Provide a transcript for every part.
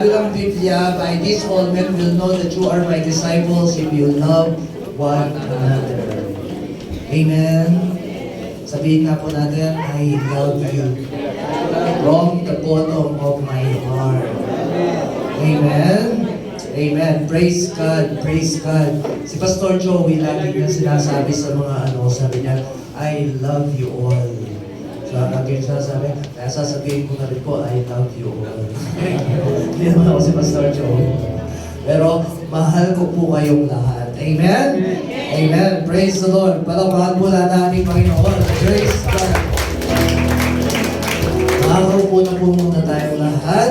Ang Biblia, by this all men will know that you are my disciples if you love one another. Amen. Sabihin nga po natin, I love you from the bottom of my heart. Amen. Amen. Praise God. Praise God. Si Pastor Joey, lagi niya sinasabi sa mga sabi niya, I love you all. So, lagi niya sinasabi, kaya sasabihin ko na rin po, I love you all. Hindi naman ako si Pastor Joey. Pero, mahal ko po kayong lahat. Amen? Amen. Praise the Lord. Palakpakan po lahat natin, Panginoon. Praise God. Makakaupo na po muna tayong lahat.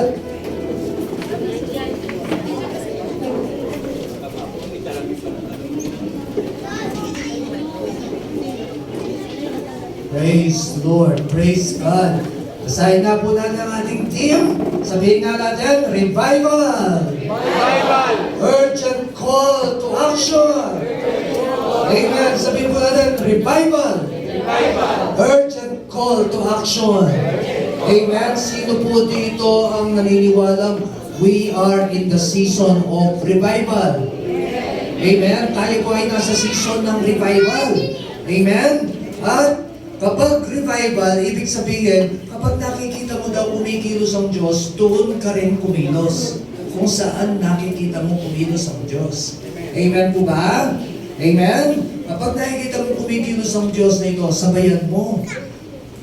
Praise the Lord. Praise God. Basahin na po natin ang ating team. Sabihin nga natin, revival. Revival. Urgent call to action. Amen. Sabihin po natin, revival. Revival. Urgent call to action. Amen. Sino po dito ang naniniwalang we are in the season of revival? Amen. Tayo po ay nasa season ng revival. Amen. At kapag revival, ibig sabihin, kapag nakikita mo daw kumikilos ang Diyos, doon ka rin kumilos. Kung saan nakikita mo kumilos ang Diyos. Amen po ba? Amen? Kapag nakikita mo kumikilos ang Diyos na ito, sabayan mo.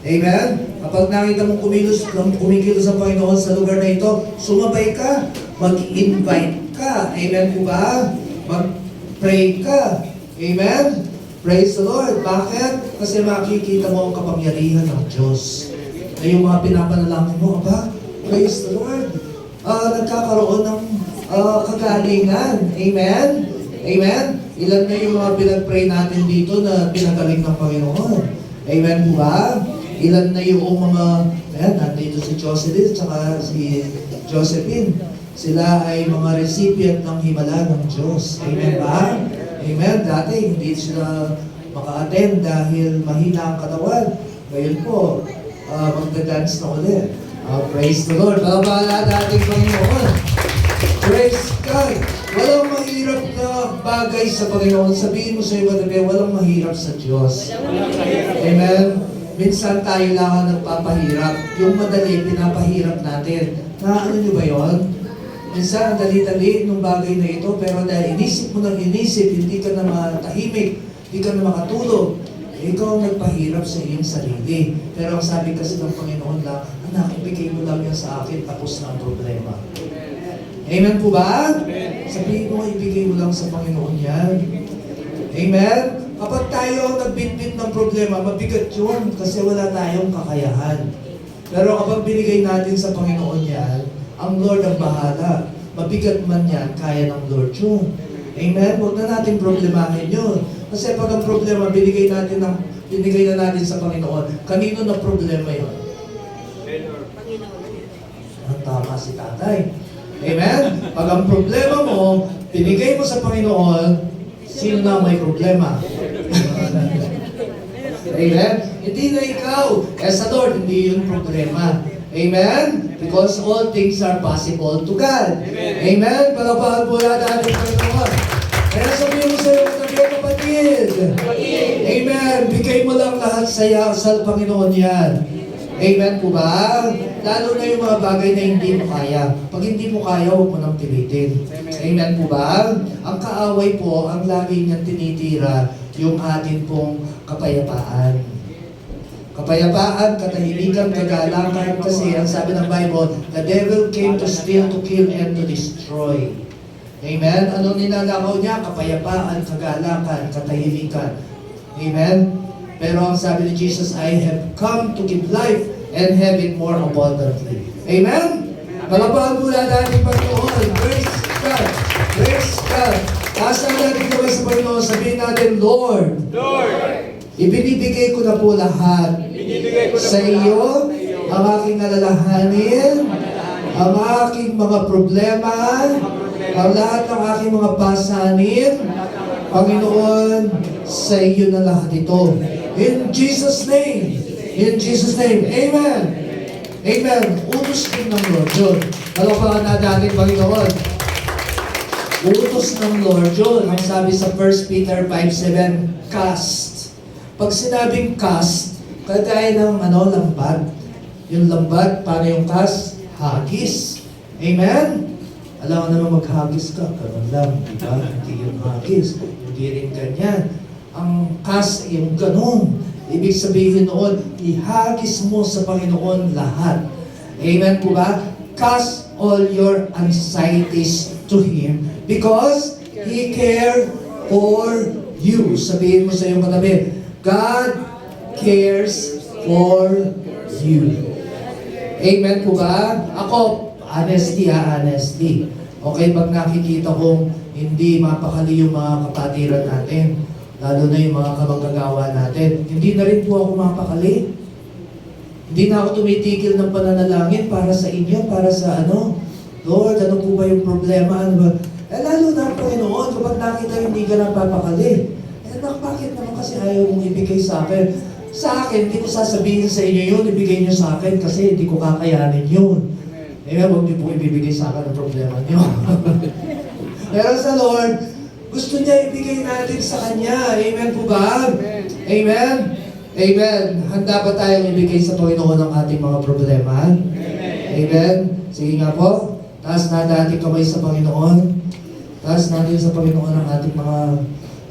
Amen? Kapag nakita mo kumikilos ang Panginoon sa lugar na ito, sumabay ka. Mag-invite ka. Amen po ba? Mag-pray ka. Amen? Praise the Lord. Bakit? Kasi makikita mo ang kapangyarihan ng Diyos. Na yung mga pinapanalangin mo, aba, praise the Lord. Nagkakaroon ng kagalingan. Amen? Amen? Ilan na yung mga pinag-pray natin dito na pinagaling ng Panginoon? Amen po ba? Ilan na yung mga, nandito si Jocelyn at si Josephine. Sila ay mga recipient ng himala ng Diyos. Amen ba? Amen. Dati hindi sila maka-attend dahil mahina ang katawan. Ngayon po, magda-dance na ulit. Praise the Lord. Babala natin Panginoon. Praise God. Walang mahirap na bagay sa Panginoon. Sabihin mo sa iyo, walang mahirap sa Diyos. Amen. Minsan tayo lang ang nagpapahirap. Yung madali, pinapahirap natin. Naano nyo ba yun? Minsan, dali-dali ng bagay na ito, pero dahil inisip mo ng inisip, hindi ka na matahimik, hindi ka na makatulog, ikaw ang nagpahirap sa iyong sarili. Pero ang sabi kasi ng Panginoon lang, anak, ibigay mo lang yan sa akin, tapos na ang problema. Amen po ba? Sabihin mo, ibigay mo lang sa Panginoon yan. Amen? Kapag tayo ang nagbitbit ng problema, mabigat yun, kasi wala tayong kakayahan. Pero kapag binigay natin sa Panginoon yan, ang Lord ang bahala. Mabigat man yan, kaya ng Lord yun. Amen? Huwag na natin problemahin yun. Kasi pag ang problema, binigay na natin sa Panginoon, kanino na problema yun? Ang tama si tatay. Amen? Pag ang problema mo, binigay mo sa Panginoon, sino na may problema? Amen? Hindi na ikaw. Sa Lord, hindi yun problema. Amen? Because all things are possible to God. Amen? Palapahan po natin ating Panginoon. Kaya sabihin mo sa iyo, kapatid. Amen? Bigay mo lang lahat sa Panginoon yan. Amen po ba? Lalo na yung mga bagay na hindi mo kaya. Pag hindi mo kaya, huwag mo nang pilitin. Amen po ba? Ang kaaway po, ang lagi niyang tinitira, yung atin pong kapayapaan. Kapayapaan, katahimikan, kagalangan, kasi ang sabi ng Bible, the devil came to steal, to kill, and to destroy. Amen? Anong ninanakaw niya? Kapayapaan, kagalangan, katahimikan. Amen? Pero ang sabi ni Jesus, I have come to give life and have it more abundantly. Amen? Palapahan po natin Panginoon. Praise God. Praise God. Asa natin kami sa Panginoon, sabihin natin, Lord, ibinibigay ko na po lahat sa iyo, ang aking alalahanin, ang aking mga problema, ang lahat ng aking mga pasanin. Panginoon, sa iyo na lahat ito. In Jesus' name. In Jesus' name. Amen. Amen. Utos din ng Lord yun. Palakpakan natin ating Panginoon. Utos ng Lord yun. Ang sabi sa 1 Peter 5:7, cast. Pag sinabing cast, kagaya ng lambat. Yung lambat, paano yung cast? Hagis. Amen? Alam ko naman maghagis ka. Ganun lang. Diba? Hindi yung hagis. Hindi rin ganyan. Ang cast, yung ganun. Ibig sabihin noon, ihagis mo sa Panginoon lahat. Amen po ba? Cast all your anxieties to Him because He cares for you. Sabihin mo sa iyong katabi, God cares for you. Amen po ba? Ako, honesty. Okay, pag nakikita kong hindi mapakali yung mga kapatiran natin, lalo na yung mga kamanggagawa natin. Hindi na rin po ako mapakali. Hindi na ako tumitigil ng pananalangin para sa inyo, para sa Lord, ano po ba yung problema? Ano ba? Lalo na, Panginoon, kapag nakita hindi ka napapakali. Bakit naman kasi ayaw mong ibigay sa akin? Sa akin, hindi ko sasabihin sa inyo yun, ibigay niyo sa akin kasi hindi ko kakayanin yun. Huwag niyo po ibibigay sa akin ang problema niyo. Pero sa Lord, gusto niya ibigay natin sa Kanya. Amen po ba? Amen? Amen. Handa ba tayong ibigay sa Panginoon ang ating mga problema? Amen? Sige nga po. Taas na ating kamay sa Panginoon. Taas natin sa Panginoon ang ating mga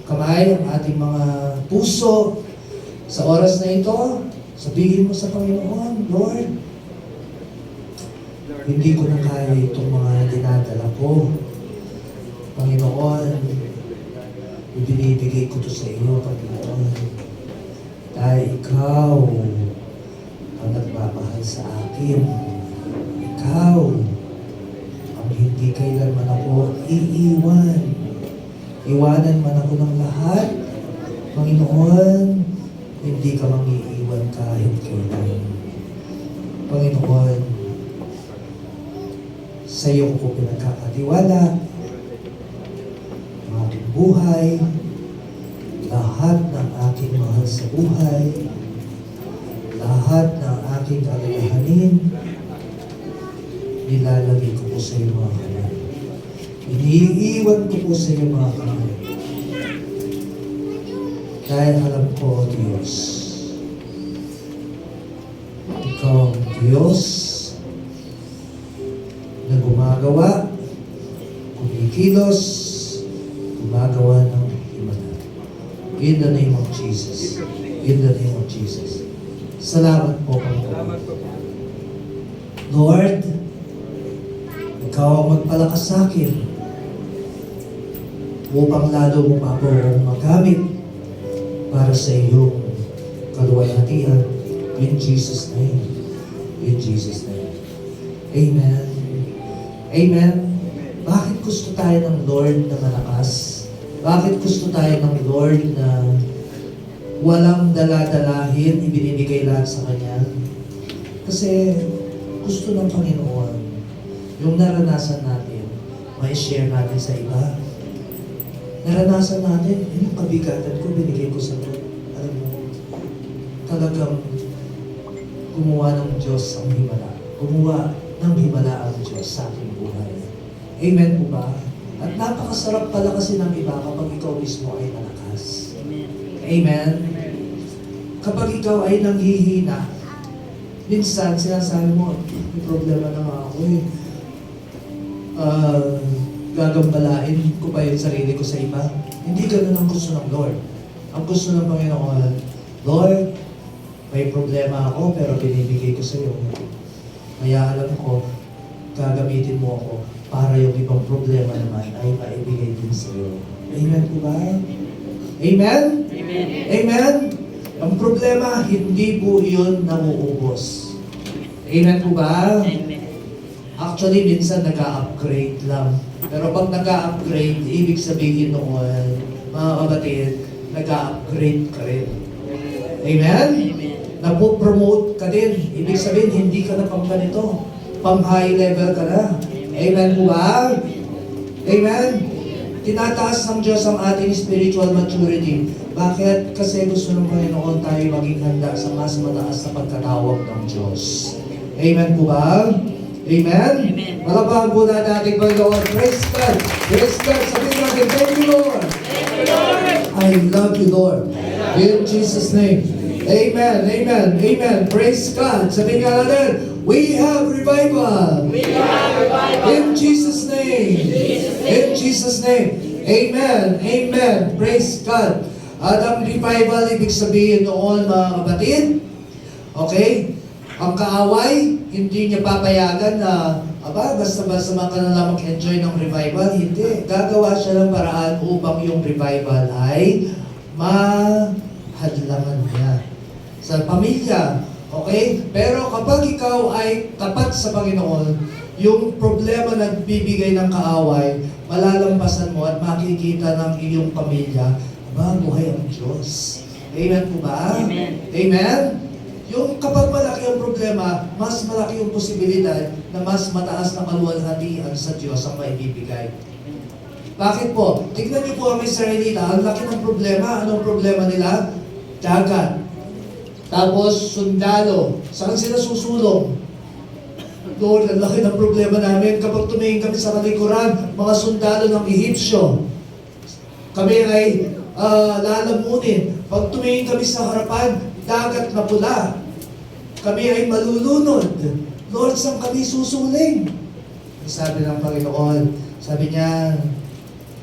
kamay, ang ating mga puso. Sa oras na ito, sabihin mo sa Panginoon, Lord, hindi ko na kaya itong mga dinadala ko. Panginoon, ibinibigay ko to sa iyo, Panginoon. Dahil Ikaw ang nagmamahal sa akin. Ikaw ang hindi kailanman ako iiwan. Iwanan man ako ng lahat, Panginoon, hindi ka mangiiwan kahit kailan. Panginoon, sa iyo ko pinagkakatiwala ang aking buhay, lahat ng aking mahal sa buhay, lahat ng aking alalahanin, nilalagay ko po sa iyo mga kamay. Iniiwan ko po sa iyo mga kamay. Dahil alam ko, O Diyos, Ikaw ang Diyos na gumagawa, kumikilos, gumagawa ng himala. In the name of Jesus. In the name of Jesus. Salamat po, Panginoon. Lord, Ikaw ang magpalakas sa akin upang lalo mo pa ako magamit para sa iyong kaluwalhatian. In Jesus' name. In Jesus' name. Amen. Amen. Bakit gusto tayo ng Lord na malakas? Bakit gusto tayo ng Lord na walang dala-dalahin, ibinibigay lahat sa Kanya? Kasi gusto ng Panginoon yung naranasan natin, may share natin sa iba. Naranasan natin, yung kabigatan ko, binigay ko sa Lord. Alam mo, talagang gumawa ng Diyos ang himala. Gumawa ng himala ang Diyos sa aking buhay. Amen po ba? At napakasarap pala kasi ng iba kapag ikaw mismo ay malakas. Amen? Kapag ikaw ay nanghihina, minsan sinasabi mo, may problema na nga ako eh. Gagambalain ko pa yung sarili ko sa iba. Hindi ganun ang gusto ng Lord. Ang gusto ng Panginoon, Lord, may problema ako pero binibigay ko sa iyo. Kaya alam ko, gagamitin mo ako para yung ibang problema naman ay maibigay din sa iyo. Amen po ba? Amen? Amen. Amen? Ang problema, hindi po yun nauubos. Amen po ba? Amen. Actually, minsan nag-upgrade lang. Pero pag nag-upgrade, ibig sabihin noon, mga kapatid, nag-upgrade ka rin. Amen? Amen. Napo-promote ka din. Ibig sabihin, hindi ka na pang ganito. Pang high level ka na. Amen po ba? Amen? Tinataas ng Diyos ang ating spiritual maturity. Bakit? Kasi gusto ng Panginoon tayo maging handa sa mas mataas na pagkatawag ng Diyos. Amen po ba? Amen? Amen. Malabahan po natin ating Panginoon. Praise God. Praise God. Sabihin natin, thank you, Lord. I love you, Lord. In Jesus' name. Amen. Amen. Amen. Praise God. Sabihin nga natin, we have revival. In Jesus' name. In Jesus' name. Amen. Amen. Praise God. At ang revival, ibig sabihin noon, mga kapatid, okay, ang kaaway, hindi niya papayagan na, basta-basta ka na lang mag-enjoy ng revival. Hindi. Gagawa siya ng paraan upang yung revival ay mahadlangan niya. Sa pamilya, okay? Pero kapag ikaw ay tapat sa Panginoon, yung problema na nagbibigay ng kaaway, malalampasan mo at makikita ng iyong pamilya, buhay ang Diyos. Amen po ba? Amen. Amen? Yung kapag malaki ang problema, mas malaki yung posibilidad na mas mataas na kaluwalhatian sa Diyos ang maibibigay. Bakit po? Tignan niyo po ang Israelita, ang laki ng problema. Anong problema nila? Dagat. Tapos sundalo. Saan sila susulong? Lord, ang laki ng problema namin. Kapag tumingin kami sa kalikuran, mga sundalo ng Ehipsyo, kami ay lalamunin. Pag tumingin kami sa harapan, dagat na pula. Kami ay malulunod. Lord, saan kami susuling? Sabi ng Panginoon, sabi niya,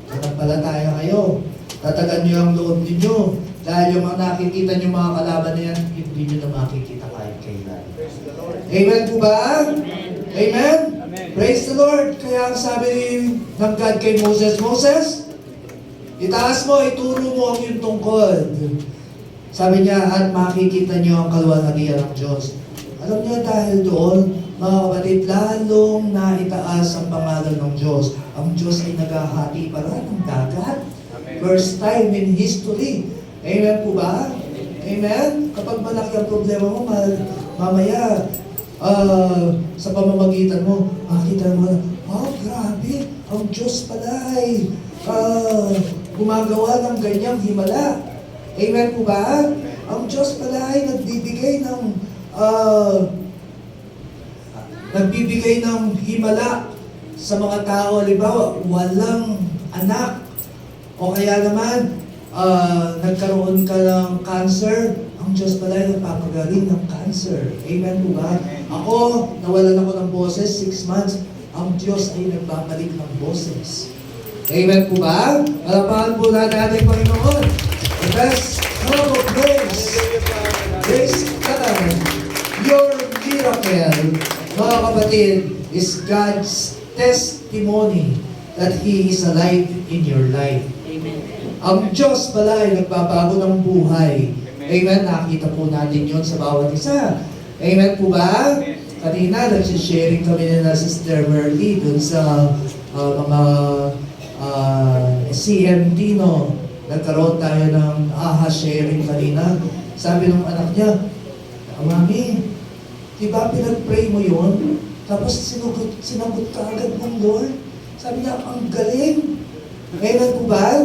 manampalataya kayo. Tatagan niyo ang loob ninyo. Dahil yung mga nakikita niyo mga kalaban na yan, hindi niyo na makikita kahit kailan. Amen po ba? Amen? Praise the Lord. Kaya ang sabi ng God kay Moses, Moses, itaas mo, ituro mo ang iyong tungkod. Sabi niya, at makikita niyo ang kaluwalhatian ng Diyos. Alam niyo, dahil doon, mga kapatid, lalong naitaas ang pangalan ng Diyos. Ang Diyos ay naghahati pala ng dagat. First time in history. Amen po ba? Amen? Kapag malaki ang problema mo, mamaya, sa pamamagitan mo, makita mo na, grabe, ang Diyos pala ay gumagawa ng ganyang himala. Amen po ba? Ang Diyos pala ay nagbibigay ng himala sa mga tao. Halimbawa, walang anak. O kaya naman, nagkaroon ka ng cancer, ang Diyos pala ay nagpapagaling ng cancer. Amen po ba? Ako, nawalan ako ng boses, 6 months, ang Diyos ay nagbabalik ng boses. Amen po ba? Palapakan po natin ating Panginoon. The best love of grace. Praise God. Your miracle, mga kapatid, is God's testimony that He is alive in your life. Amen. Ang Diyos pala ay nagbabago ng buhay. Amen? Nakita po natin yon sa bawat isa. Amen po ba? Kanina, nagsisharing kami na Sister Merly dun sa mga CMD, no? Nagkaroon tayo ng AHA sharing kanina. Sabi ng anak niya, Mami, di ba pinag-pray mo yun? Tapos sinagot ka agad ng Lord? Sabi niya, ang galing. Amen po ba?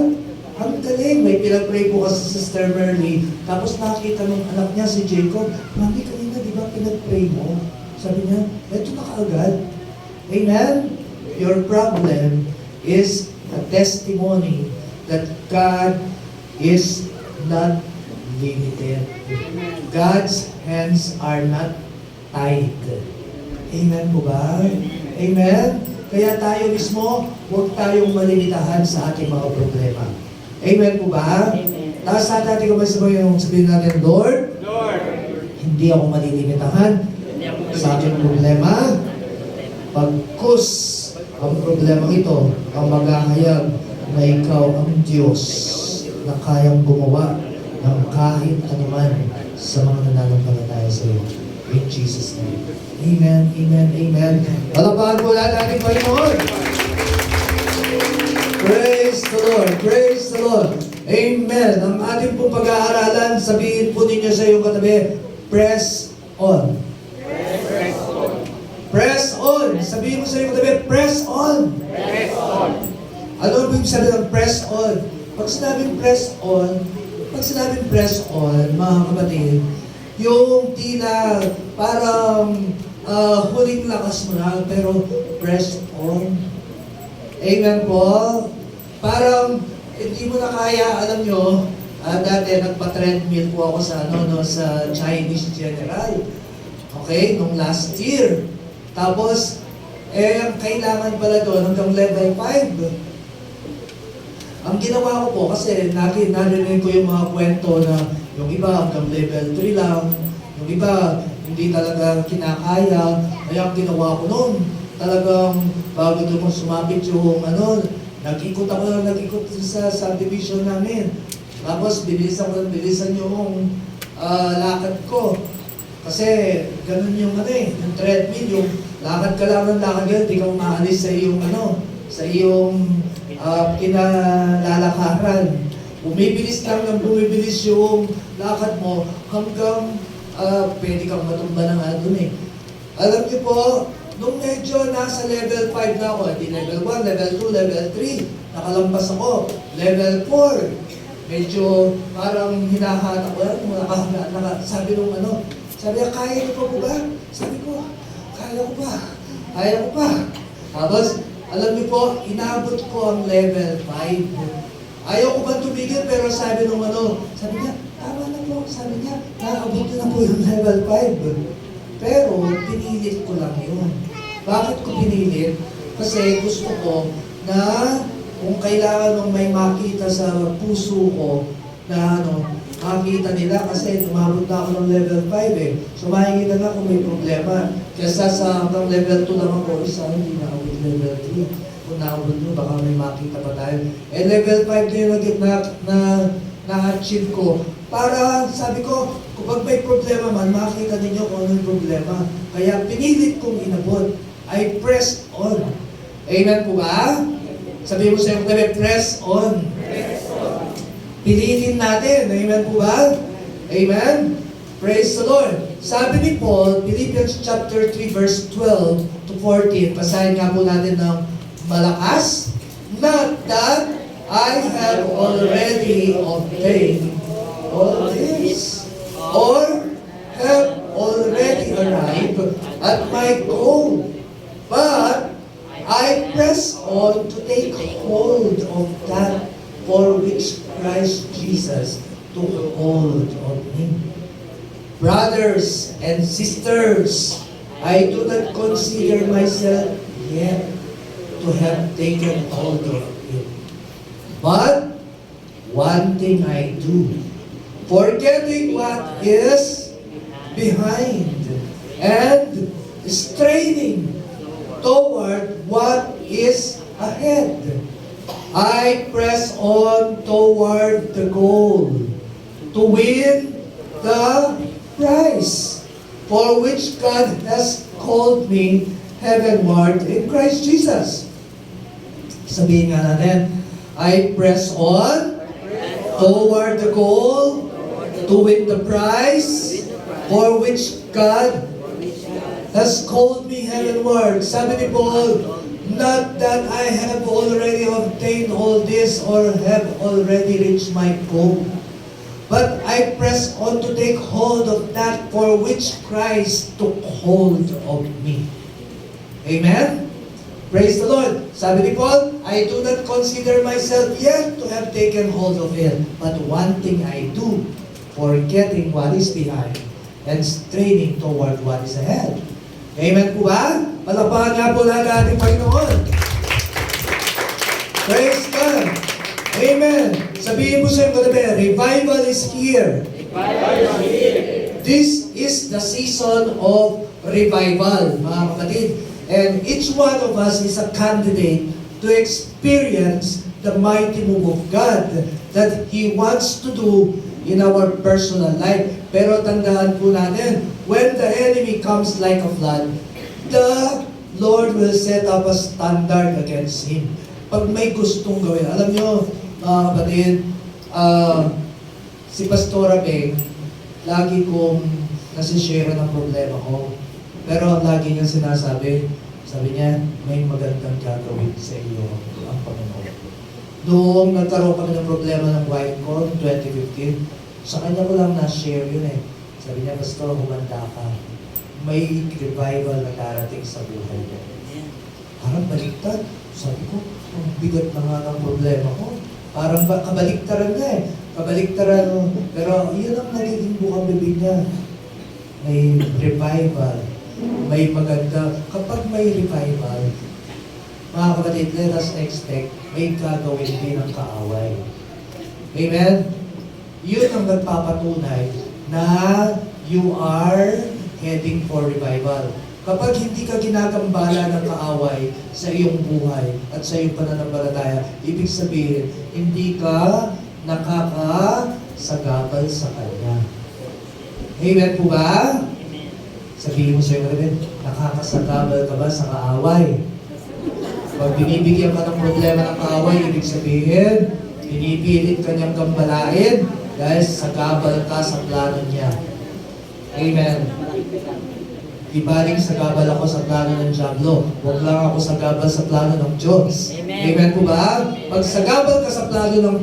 Ang galing. May pinag-pray po kasi si Sister Merly. Tapos nakita ng anak niya, si Jacob, Mami, kanina di ba pinag-pray mo? Sabi niya, eto na kaagad. Amen? Your problem is a testimony that God is not limited. God's hands are not tied. Amen po ba? Amen? Kaya tayo mismo, huwag tayong malimitahan sa ating mga problema. Amen po ba? Amen. Tapos natin kung sabihin natin, Lord, hindi ako malilimitahan sa aking problema. Pagkus ang problema ito, ang maghahayag na ikaw ang Diyos na kayang gumawa ng kahit anuman sa mga nananampalataya sa iyo. In Jesus' name. Amen, amen, amen. Palapakan po natin ating Panginoon. Praise the Lord, praise the Lord. Amen. Ang ating pong pag-aaralan, sabihin po ninyo sa iyong katabi, press on. Press on. Press on. Sabihin mo sa iyong katabi, press on. Press on. Ano ibig sabihin ng press on? Pag sinabing press on, mga kapatid, yung tila parang huling lakas mo na, pero press on. Amen po. Parang hindi mo na kaya, alam nyo, dati nagpa-treadmill po ako sa, sa Chinese General. Okay, nung last year. Tapos, ang kailangan pala doon hanggang level 5. Ang ginawa ko po, kasi narinig ko yung mga kwento na yung iba hanggang level 3 lang, yung iba hindi talaga kinakaya. Kaya ang ginawa ko noon, talagang bago doon sumapit yung nag-ikot sa subdivision namin. Tapos bilisan yung lakad ko. Kasi ganun yung yung treadmill, yung lakad ka lang ng lakad yun, di ka umaalis sa iyong sa iyong kinalalakaran. Bumibilis lang ng bumibilis yung lakad mo hanggang pwede kang matumba ng Alam niyo po, nung medyo nasa level 5 na ako, di level 1, level 2, level 3, nakalampas ako, level 4, medyo parang hinahata ko yan, sabi nung sabi niya, kaya niyo pa po ba? Sabi ko, kaya ko pa. Tapos, alam niyo po, inabot ko ang level 5. Ayaw ko ba tumigil, pero sabi nung sabi niya, tama na po, sabi niya, naabot na po yung level 5. Pero, pinilit ko lang yun. Bakit ko pinilit? Kasi gusto ko na kung kailangan mong may makita sa puso ko na makita nila kasi tumabot na ako ng level 5 So makikita na kung may problema. Kesa sa hanggang level 2 lang ako, hindi na ako level 3. Kung naabot nyo, baka may makita pa tayo. Level 5 na yung na-achieve ko. Para, sabi ko, kapag may problema man, makita ninyo kung ano yung problema. Kaya pinilit kong inabot. I pressed on. Amen po ba? Sabihin mo sa iyo, press on. Pilitin natin. Amen po ba? Amen? Praise the Lord. Sabi ni Paul, Philippians chapter 3, verse 12 to 14. Basahin nga po natin ng malakas. Not that I have already obtained all this, or have already arrived at my goal. But I press on to take hold of that for which Christ Jesus took hold of me. Brothers and sisters, I do not consider myself yet to have taken hold of it. But one thing I do, forgetting what is behind and straining toward what is ahead. I press on toward the goal to win the prize for which God has called me heavenward in Christ Jesus. Sabihin nga natin, I press on toward the goal to win the prize for which God has called me heavenward. Sabi ni Paul, not that I have already obtained all this or have already reached my goal, but I press on to take hold of that for which Christ took hold of me. Amen? Praise the Lord. Sabi ni Paul, I do not consider myself yet to have taken hold of it, but one thing I do, forgetting what is behind and straining toward what is ahead. Amen po ba? Palakpakan nga po lahat ang ating Panginoon. Praise God. Amen. Sabihin mo sa iyo katabi, revival is here. This is the season of revival, mga kapatid. And each one of us is a candidate to experience the mighty move of God that He wants to do in our personal life. Pero tandaan po natin, when the enemy comes like a flood, the Lord will set up a standard against him. Pag may gustong gawin, alam nyo, mga kapatid, si Pastora Beng, lagi kong nasishare ng problema ko. Pero lagi niyang sinasabi, sabi niya, may magandang gagawin sa iyo ang Panginoon. Noong nagkaroon kami ng problema ng wife ko, 2015, sa kanya ko lang na-share yun eh. Sabi niya, Pastor, humanda ka. may revival na darating sa buhay mo. Parang baliktad. Sabi ko, ang bigat na nga ng problema ko. Parang kabaliktaran na eh. Kabaliktaran. Pero yun ang nagiging bukang bibig niya. May revival. May maganda. Kapag may revival, mga kapatid, let us expect may gagawin din ang kaaway. Amen? Yun ang nagpapatunay na you are heading for revival. Kapag hindi ka ginagambala ng kaaway sa iyong buhay at sa iyong pananampalataya, ibig sabihin, hindi ka nakakasagabal sa Kanya. Amen po ba? Sabihin mo sa iyo, nakakasagabal ka ba sa kaaway? Pag binibigyan ka ng problema ng kaaway, ibig sabihin, pinipilit ka niyang gambalain dahil sagabal ka sa plano niya. Amen. Ibaling sagabal ako sa plano ng Diablo. Huwag lang ako sagabal sa plano ng Diyos. Amen po ba? Pag sagabal ka sa plano ng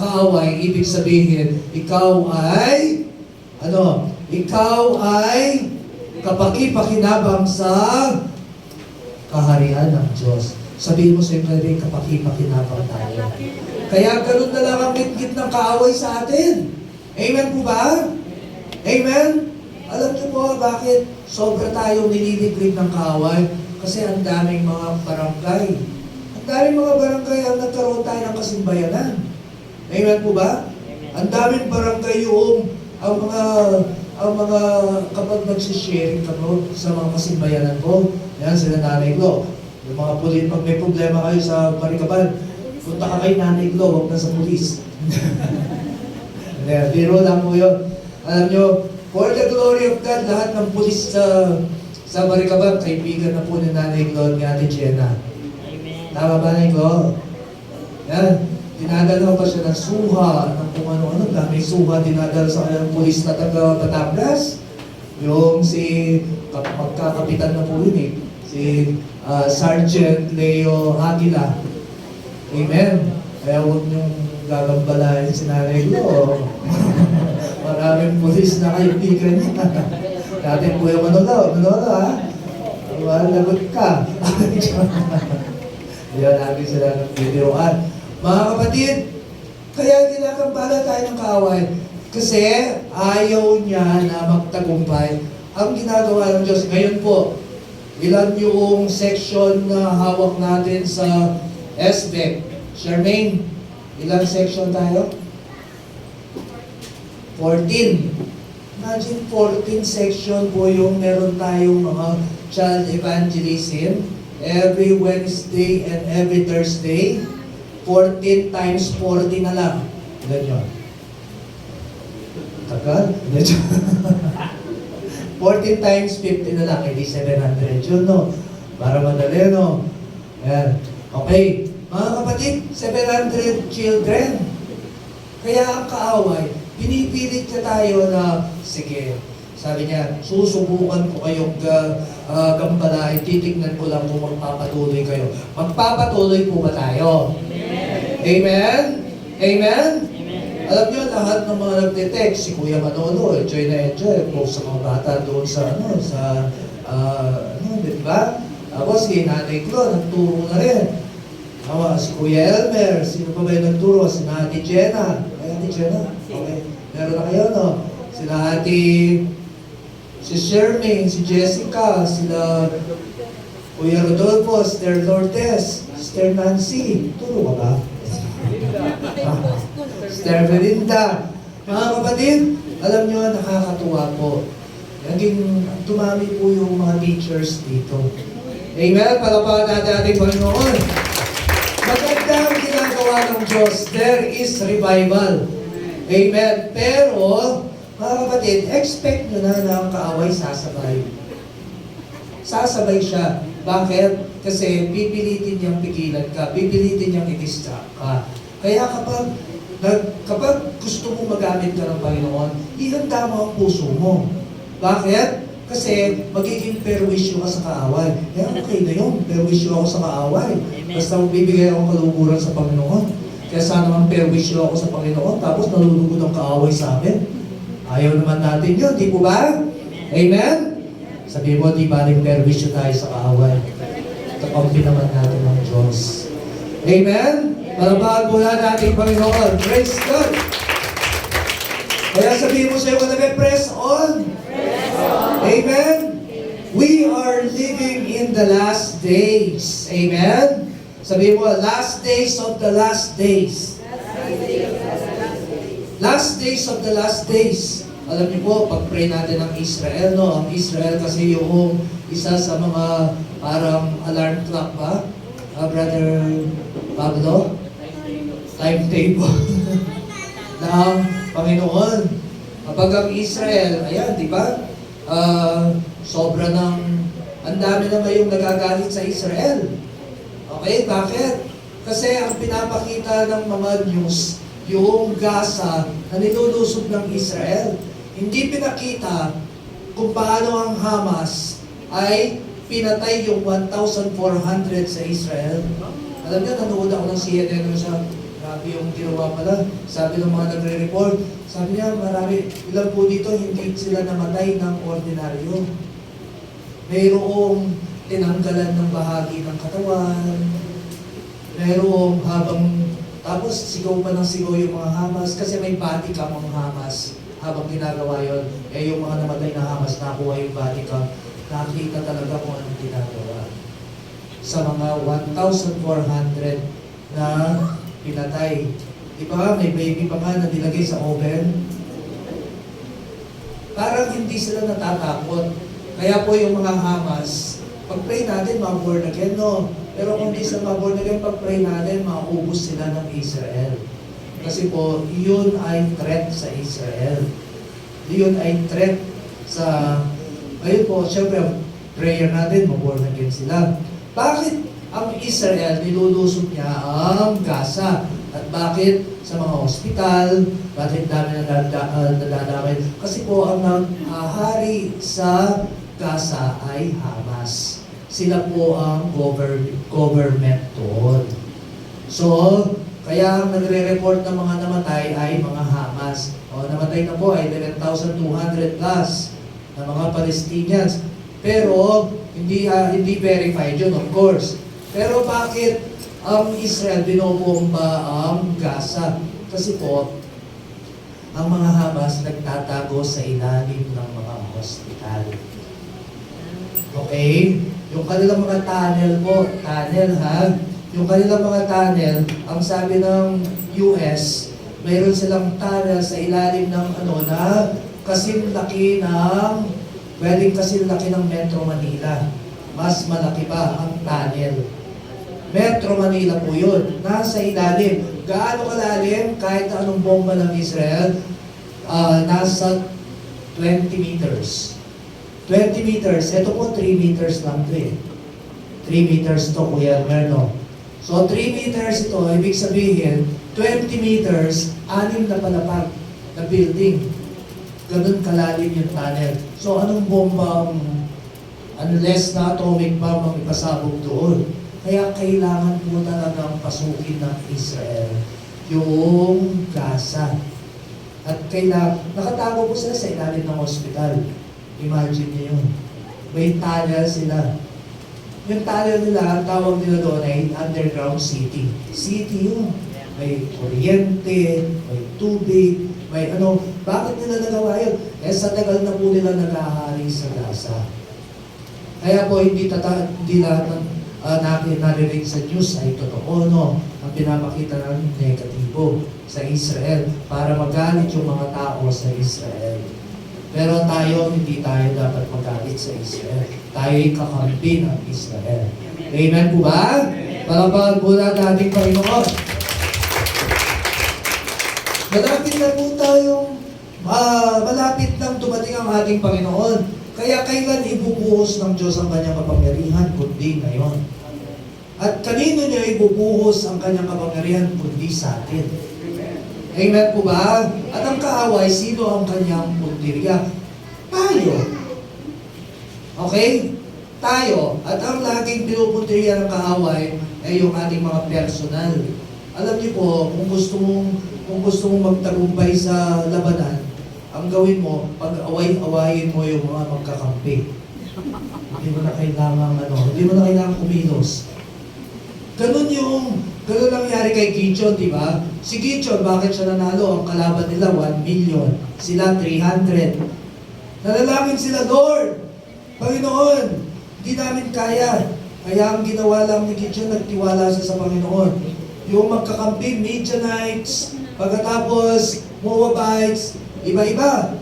kaaway, ibig sabihin, ikaw ay kapaki-pakinabang sa kaharian ng Diyos. Sabihin mo sa iyo, kapaki-pakinabang tayo. Kaya ganun na lang ang git-git ng kaaway sa atin. Amen po ba? Amen? Alam niyo po bakit sobra tayong nililiglig ng kaaway? Kasi ang daming mga barangay. Ang daming mga barangay ang nagkaroon tayo ng kasimbayanan. Amen po ba? Ang daming barangay yung ang mga kapag nagsisharing kamo sa mga kasimbayanan ko, yan sila nanay ko. Yung mga pulis, pag may problema kayo sa Maricaban, punta ka kay nanay ko, huwag na sa pulis. Biro lang po yun. Alam nyo, for the glory of God, lahat ng pulis sa Maricaban, kaibigan na po ni nanay ko ni Ate Jenna. Amen. Tama ba, nanay ko? Yan. Dinadala pa siya ng suha, ng kung ano-ano, daming suha dinadala sa kanyang pulis na taga Batangas. Yung magkakapitan na po yun eh, si Sergeant Leo Aguila. Amen. Kaya huwag niyong gagambalain si nanay ko. Maraming pulis na kaibigan niya. Dati po yung Manolo ha? Lagot ka. Ayan, natin sila ng videoan. Mga kapatid, kaya ginagambala tayo ng kaaway kasi ayaw niya na magtagumpay ang ginagawa ng Diyos. Ngayon po, ilan yung section na hawak natin sa SBEC? Charmaine, ilang section tayo? 14. Imagine 14 section po yung meron tayong mga child evangelism every Wednesday and every Thursday. 14 times 40 na lang. Ilan yun? Tagal? 14 times 50 na lang, hindi 700 yun, no? Para madali, no? Ayan. Okay. Mga kapatid, 700 children. Kaya ang kaaway, pinipilit niya tayo na, sige, sabi niya, susubukan ko kayong gambalain, titignan ko lang kung magpapatuloy kayo. Magpapatuloy po ba tayo? Amen? Amen? Alam niyo, lahat ng mga nagte-text, si Kuya Manolo, enjoy na enjoy, post sa mga bata doon di ba? Tapos si Nanay Clo, nagturo na rin. Si Kuya Elmer, sino pa ba yung nagturo? Si Ate Jenna. Ay, Ate Jenna? Okay. Meron na kayo, no? Sila si Shermaine, si Jessica, sila Kuya Rodolfo, Sister Lourdes, Sister Nancy. Turo ka ba? Sister Belinda. Mga kapatid, alam nyo, nakakatuwa po. Naging tumami po yung mga teachers dito. Amen? Palapakan natin ating Panginoon. Maganda ang ginagawa ng Diyos. There is revival. Amen. Pero, mga kapatid, expect nyo na ang kaaway sasabay. Sasabay siya. Bakit? Kasi pipilitin niyang pigilan ka, pipilitin niyang i-distract ka. Kaya kapag gusto mong magamit ka ng Panginoon, ihanda mo ang puso mo. Bakit? Kasi magiging perwisyo ka sa kaaway. Kaya okay na yun, perwisyo ako sa kaaway. Basta magbibigay akong kaluguran sa Panginoon. Kaya sana naman perwisyo ako sa Panginoon, tapos nalulugod ang kaaway sa amin. Ayaw naman natin yun, di po ba? Amen? Sabi mo, di baling perwisyo tayo sa kaaway. Kakampi naman natin ng Diyos. Amen? Malabahan po na natin Panginoon. Praise God! Kaya sabihin mo sa'yo katabi, press on! Amen? We are living in the last days. Amen? Sabihin mo, last days of the last days. Last days of the last days. Alam niyo po, pag-pray natin ng Israel, no? Ang Israel kasi yung isa sa mga parang alarm clock ba? Brother Pablo? Timetable ng Panginoon. Kapag ang Israel, ayan, di ba? Sobra ng, ang dami na ngayong nagagalit sa Israel. Okay, bakit? Kasi ang pinapakita ng mga news, yung Gaza na nilulusog ng Israel. Hindi pinakita kung paano ang Hamas ay pinatay yung 1,400 sa Israel. Alam niyo, nanood ako ng CNN nung sa grabe yung ginawa pala. Sabi ng mga nagre-report, sabi niya, marami, ilan po dito, hindi sila namatay ng ordinaryo. Mayroong tinanggalan ng bahagi ng katawan. Mayroong tapos sigaw pa ng sigaw yung mga Hamas, kasi may body cam ang Hamas. Habang ginagawa yun, yung mga namatay na Hamas, nakuha yung body cam. Nakita talaga kung anong ginagawa. Sa mga 1,400 na pinatay. Diba, may baby pa nga na nilagay sa oven. Parang hindi sila natatakot. Kaya po yung mga Hamas, pag-pray natin, ma-born again, no? Pero kung di sila ma-born again, pag-pray natin, maubos sila ng Israel. Kasi po, yun ay threat sa Israel. Yun ay threat sa... Ngayon po, syempre, prayer natin, ma-born again sila. Bakit ang Israel nilulusog niya ang Gaza? At bakit sa mga ospital, bakit dami na nadadamay? Kasi po ang hari sa Gaza ay Hamas. Sila po ang government doon. So, kaya ang nagre-report ng mga namatay ay mga Hamas. O, namatay na po ay 11,200 plus na mga Palestinians. Pero, hindi verified yun, of course. Pero bakit ang Israel binobomba ang Gaza? Kasi po, ang mga Hamas nagtatago sa ilalim ng mga hospital. Okay? Yung kanilang mga tunnel po, tunnel ha? Yung kanilang mga tunnel, ang sabi ng US, mayroon silang tunnel sa ilalim ng na kasing laki ng, pwedeng kasing laki ng Metro Manila. Mas malaki pa ang tunnel. Metro Manila po yun. Nasa ilalim. Gaano kalalim? Kahit anong bomba ng Israel, nasa 20 meters. 20 meters. Ito po 3 meters lang ito eh. 3 meters to, Kuya Merno. So 3 meters ito, ibig sabihin, 20 meters, 6 na palapag na building. Ganun kalalim yung tunnel. So anong bomba unless na atomic bomb ang ipasabog doon? Kaya kailangan po talagang pasukin ng Israel yung Gaza. At nakatago po sila sa ilalim ng hospital. Imagine niyo yun. May tunnel sila. Yung tunnel nila, ang tawag nila doon ay underground city. City yun. May kuryente, may tubig, may ano. Bakit nila nagawa yun? Sa tagal na po nila nag-ahari sa Gaza. Kaya po hindi lahat ng narinig sa news ay totoo, no? Ang pinapakita ng negatibo sa Israel para magalit yung mga tao sa Israel. Pero tayo, hindi tayo dapat magalit sa Israel. Tayo'y kakampi ng Israel. Amen po ba? Palapakan po natin ating Panginoon. Malapit na po tayong, malapit nang dumating ang ating Panginoon. Kaya kailan ibubuhos ng Diyos ang kanyang kapangyarihan, kundi ngayon. At kanino niya ibubuhos ang kanyang kapangyarihan, kundi sa atin. Amen po ba? At ang kaaway, sino ang kanyang puntirya? Tayo. Okay? Tayo. At ang laging pinupuntirya ng kaaway ay yung ating mga personal. Alam niyo po, kung gusto mong magtagumpay sa labanan, ang gawin mo, pag-away-awayin mo yung mga magkakampi. Hindi mo na kailangan hindi mo na kailangan kumilos. Ganun nangyari kay Gideon, di ba? Si Gideon, bakit siya nanalo? Ang kalaban nila, 1 million. Sila, 300. Nanalangin sila, Lord, Panginoon, hindi namin kaya. Kaya ang ginawa lang ni Gideon, nagtiwala siya sa Panginoon. Yung magkakampi, Midianites, pagkatapos, Moabites, iba-iba.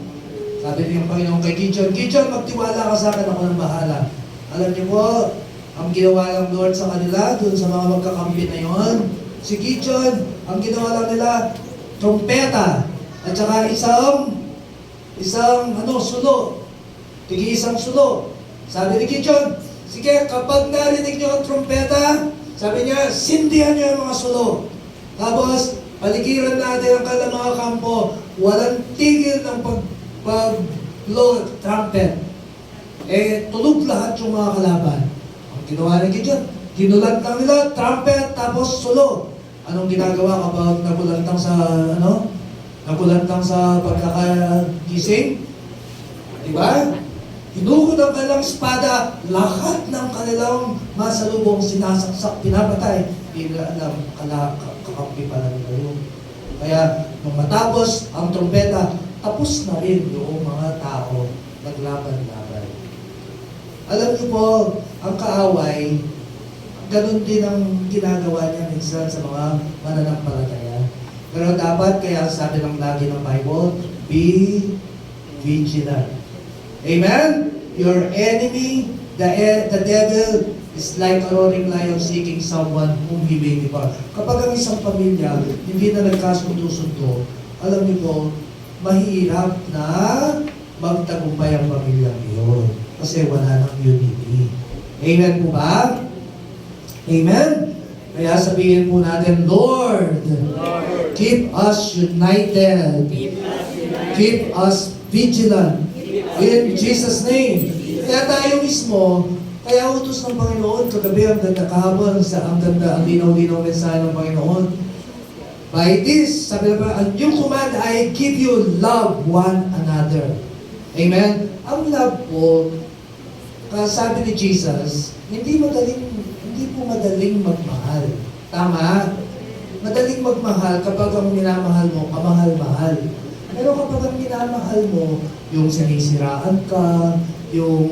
Sabi niya ng Panginoon kay Gideon, Gideon, magtiwala ka sa akin, ako nang bahala. Alam niyo po, ang ginawa ng Lord sa kanila, dun sa mga magkakampi na yon, si Gideon, ang ginawa lang nila, trompeta, at saka isang sulo. Isang sulo. Sabi ni Gideon, sige, kapag narinig niyo ang trompeta, sabi niya, sindihan niyo ang mga sulo. Tapos, paligiran natin ang kanilang mga kampo, walang tigil ng pag-blow trumpet. Tulog lahat yung mga kalaban. Ang ginawa ni Gideon, ginulat lang nila, trumpet, tapos sulo. Anong ginagawa kapag nagulantang sa pagkakagising? Diba? Hinugod ang kanilang espada, lahat ng kanilang masalubong sinasaksak, pinapatay. Hindi na alam, kakampi pala nila yun. Kaya, nung matapos ang trompeta, tapos na rin yung mga tao naglaban-laban. Alam niyo po, ang kaaway, ganun din ang ginagawa niya minsan sa mga mananampalataya. Pero dapat, kaya sabi ng lagi ng Bible, be vigilant. Amen? Your enemy, the devil, is like a roaring lion seeking someone whom he may devour. Kapag ang isang pamilya hindi na nagkasundo-sundo, alam niyo po, mahirap na magtagumpay ang pamilya iyon. Kasi wala nang unity. Amen po ba? Amen? Kaya sabihin po natin, Lord, keep us united. Keep us vigilant. In Jesus' name. Kaya tayo mismo, kaya utos ng Panginoon, kagabi ang ganda kahapon, ang ganda, ang linaw-linaw mensahe ng Panginoon. By this, sabi na ba, a new command, I give you love one another. Amen? Ang love po, sabi ni Jesus, hindi po madaling magmahal. Tama? Madaling magmahal kapag ang minamahal mo, kamahal-mahal. Pero kapag ang minamahal mo, yung sinisiraan ka, yung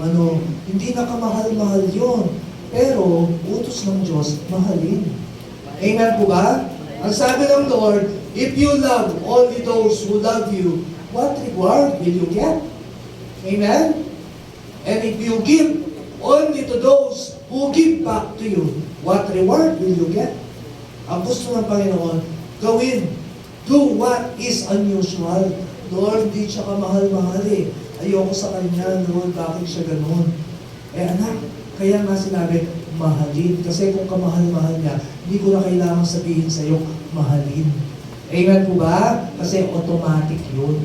hindi na kamahal-mahal yun. Pero, utos ng Diyos, mahalin. Amen po ba? Ang sabi ng Lord, if you love only those who love you, what reward will you get? Amen? And if you give only to those who give back to you, what reward will you get? Ang gusto ng Panginoon, gawin. Do what is unusual. Lord, hindi siya kamahal-mahal eh. Ayoko sa kanya, Lord, bakit siya ganun? Anak, kaya nga sinabi, mahalin. Kasi kung kamahal-mahal niya, hindi ko na kailangan sabihin sa iyo, mahalin. Amen po ba? Kasi automatic yun.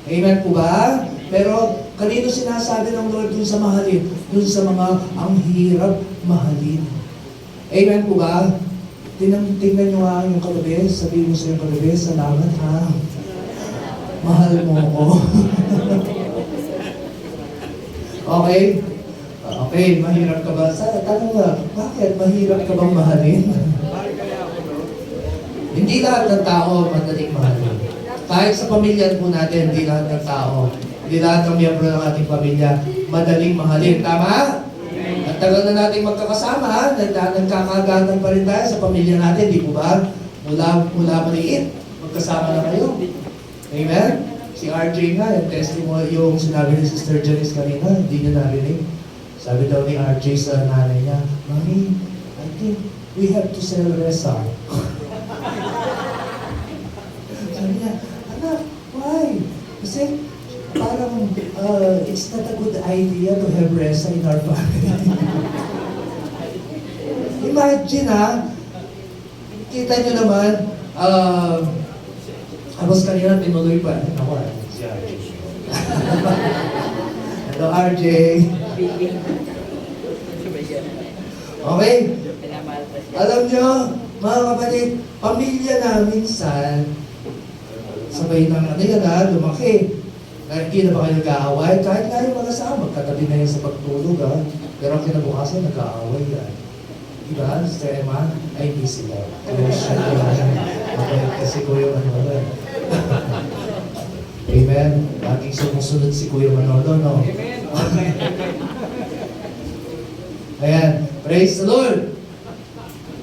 Amen po ba? Pero, kanino sinasabi ng Lord dun sa mahalin? Dun sa mga ang hirap mahalin. Amen po ba? Tingnan nyo nga yung katabi, sabihin mo sa yung katabi, salamat ha. Mahal mo ako. Okay? Okay, mahirap ka ba? Tanong nga, bakit? Mahirap ka bang mahalin? Hindi lahat ng tao madaling mahalin. Kahit sa pamilya po natin, hindi lahat ng tao, hindi lahat ng miyembro ng ating pamilya madaling mahalin. Tama? At tagal na natin magkakasama, nagkakagatan pa rin tayo sa pamilya natin, di po ba? Mula maliit, magkasama na kayo. Amen? Si RJ nga, yung testimony, yung sinabi ni Sister Janice kanina, hindi niya narinig. Sabi daw ni RJ sa nanay niya, Mami, I think we have to sell Resa. Sabi niya, anak, why? Kasi parang it's not a good idea to have Resa in our family. Imagine kita nyo naman, tapos kanina tinuloy pa. Ako, si RJ. Hello, RJ. Okay? Alam nyo, mga kapatid, pamilya na minsan, sabay ng lumaki. Hindi na ba kayo nag-aaway? Kahit nga yung mag-asawa, magkatabi na yan sa pagtulog, ha? Pero ang kinabukasan, nag-aaway yan. Diba? Sa Emma, ay hindi sila. Close siya yan. Okay, kasi Kuya Manolo. Amen? Laging sumusunod si Kuya Manolo, no? Amen. Ayan. Praise the Lord!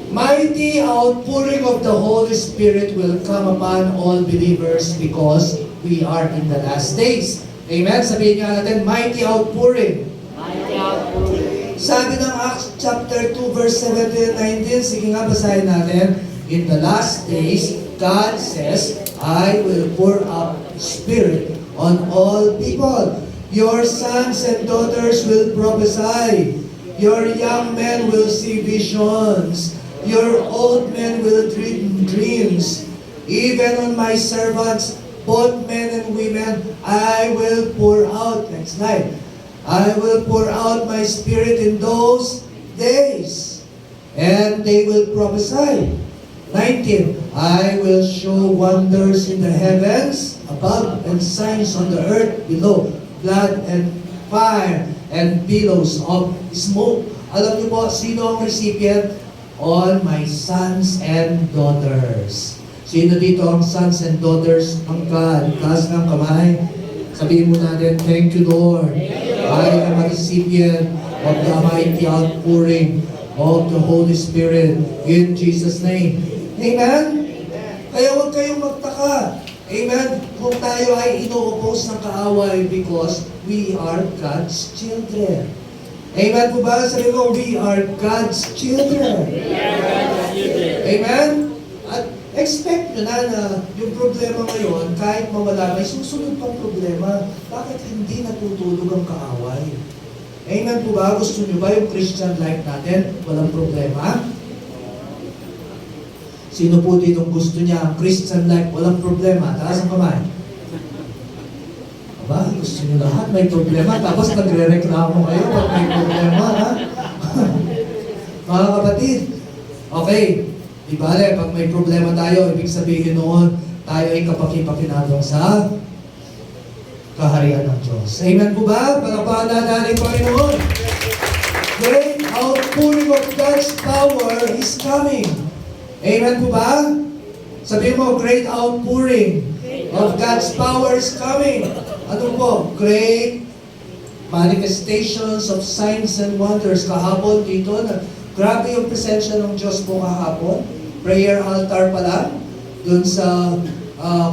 Mighty outpouring of the Holy Spirit will come upon all believers because we are in the last days. Amen? Sabihin nga natin, mighty outpouring. Mighty outpouring. Sabi ng Acts chapter 2 verse 17 and 19, sige nga basahin natin. In the last days, God says, I will pour out Spirit on all people. Your sons and daughters will prophesy. Your young men will see visions. Your old men will dream dreams. Even on my servants, both men and women, I will pour out. Next slide. I will pour out my Spirit in those days, and they will prophesy. 19. I will show wonders in the heavens above and signs on the earth below, blood and fire and billows of smoke. Alam niyo po, sino ang recipient? All my sons and daughters. Sino dito ang sons and daughters ng God? Taas ng kamay. Sabihin mo natin, thank you Lord. I am a recipient of the mighty outpouring of the Holy Spirit in Jesus' name. Amen? Kaya huwag kayong magtaka. Amen? Kung tayo ay ino-oppose ng kaaway because we are God's children. Amen po ba? Sabi mo, we are God's children. Amen? At expect nyo na yung problema ngayon, kahit mawala, may susunod pang problema. Bakit hindi natutulog ang kaaway? Amen po ba? Gusto nyo ba yung Christian life natin? Walang problema? Sino po dito gusto niya ang Christian life? Walang problema. Taas ang kamay. Aba, gusto nyo lahat may problema. Tapos nagre-reklamo kayo pag may problema, ha? Mga kapatid, okay. Di bale, pag may problema tayo, ibig sabihin noon, tayo ay kapaki-pakinabang sa kaharian ng Diyos. Amen po ba? Palapakan natin ang Panginoon. Great outpouring of God's power is coming. Amen po ba? Sabihin mo, great outpouring of God's power is coming. Ano po? Great manifestations of signs and wonders. Kahapon dito, grabe yung presensya ng Diyos po kahapon. Prayer altar pala, dun sa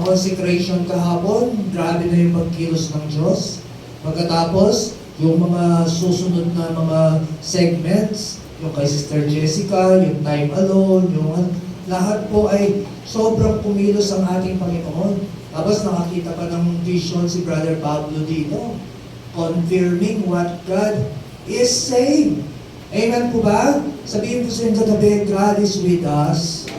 consecration kahapon, grabe na yung pagkilos ng Diyos. Pagkatapos, yung mga susunod na mga segments, yung kay Sister Jessica, yung time alone, yung lahat po ay sobrang kumilos ang ating Panginoon. Tapos nakakita pa ng vision si Brother Pablo dito, confirming what God is saying. Amen po ba? Sabihin po sa inyo katabi, God is with us.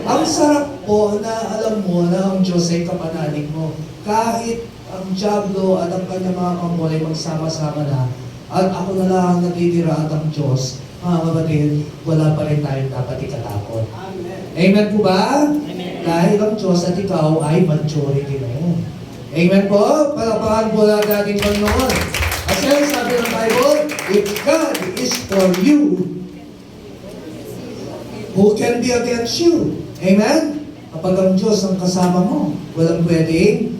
Ang sarap po na alam mo na ang Diyos ay kapanalig mo. Kahit ang Diablo at ang kanyang mga kamol ay magsama-sama na, at ako na lang ang natitira at ang Diyos, mga kapatid, wala pa rin tayong dapat ikatakot. Amen po ba? Amen. Dahil ang Diyos at ikaw ay majority na yun. Amen po? Palapakan po natin ating Panginoon. Kasi sabi ng Bible, if God is for you, who can be against you? Amen? Kapag ang Diyos ang kasama mo, walang pwedeng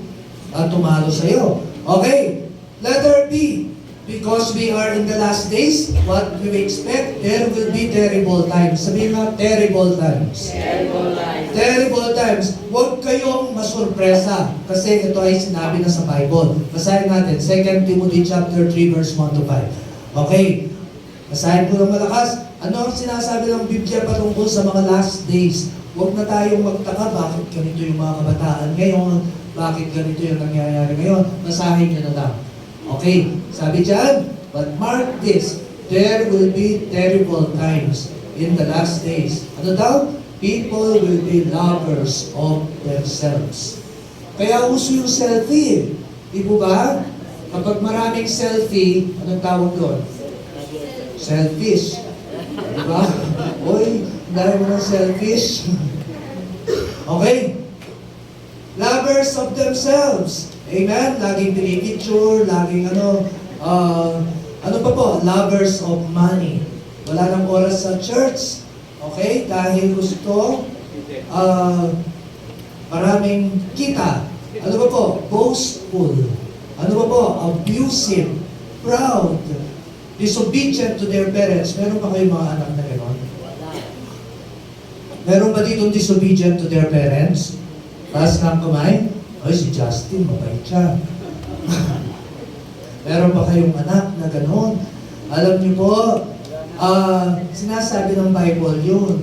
tumalo sa'yo. Okay, letter B. Because we are in the last days, what we expect, there will be terrible times. Sabihin nga, terrible times. Terrible times. Terrible times. Huwag kayong masurpresa kasi ito ay sinabi na sa Bible. Basahin natin, 2 Timothy chapter 3 verse 1 to 5. Okay, basahin ko ng malakas. Ano ang sinasabi ng Biblia patungkol sa mga last days? Huwag na tayong magtaka bakit ganito yung mga kabataan ngayon, bakit ganito yung nangyayari ngayon. Basahin nyo na lang. Okay, sabi dyan, but mark this, there will be terrible times in the last days. Ano daw? People will be lovers of themselves. Kaya uso yung selfie. Di po ba? Kapag maraming selfie, anong tawag doon? Selfish. Di ba? Uy, dahil mo ng selfish. Okay. Lovers of themselves. Amen? Laging pinipicture, laging ano pa po? Lovers of money. Wala nang oras sa church. Okay? Dahil gusto maraming kita. Ano ba po? Boastful. Ano ba po? Abusive. Proud. Disobedient to their parents. Meron pa kayong mga anak na gano'n? Meron ba dito disobedient to their parents? Taas ng kamay? Ay, si Justin, mabait siya. Meron pa kayong anak na gano'n? Alam niyo po, sinasabi ng Bible yun.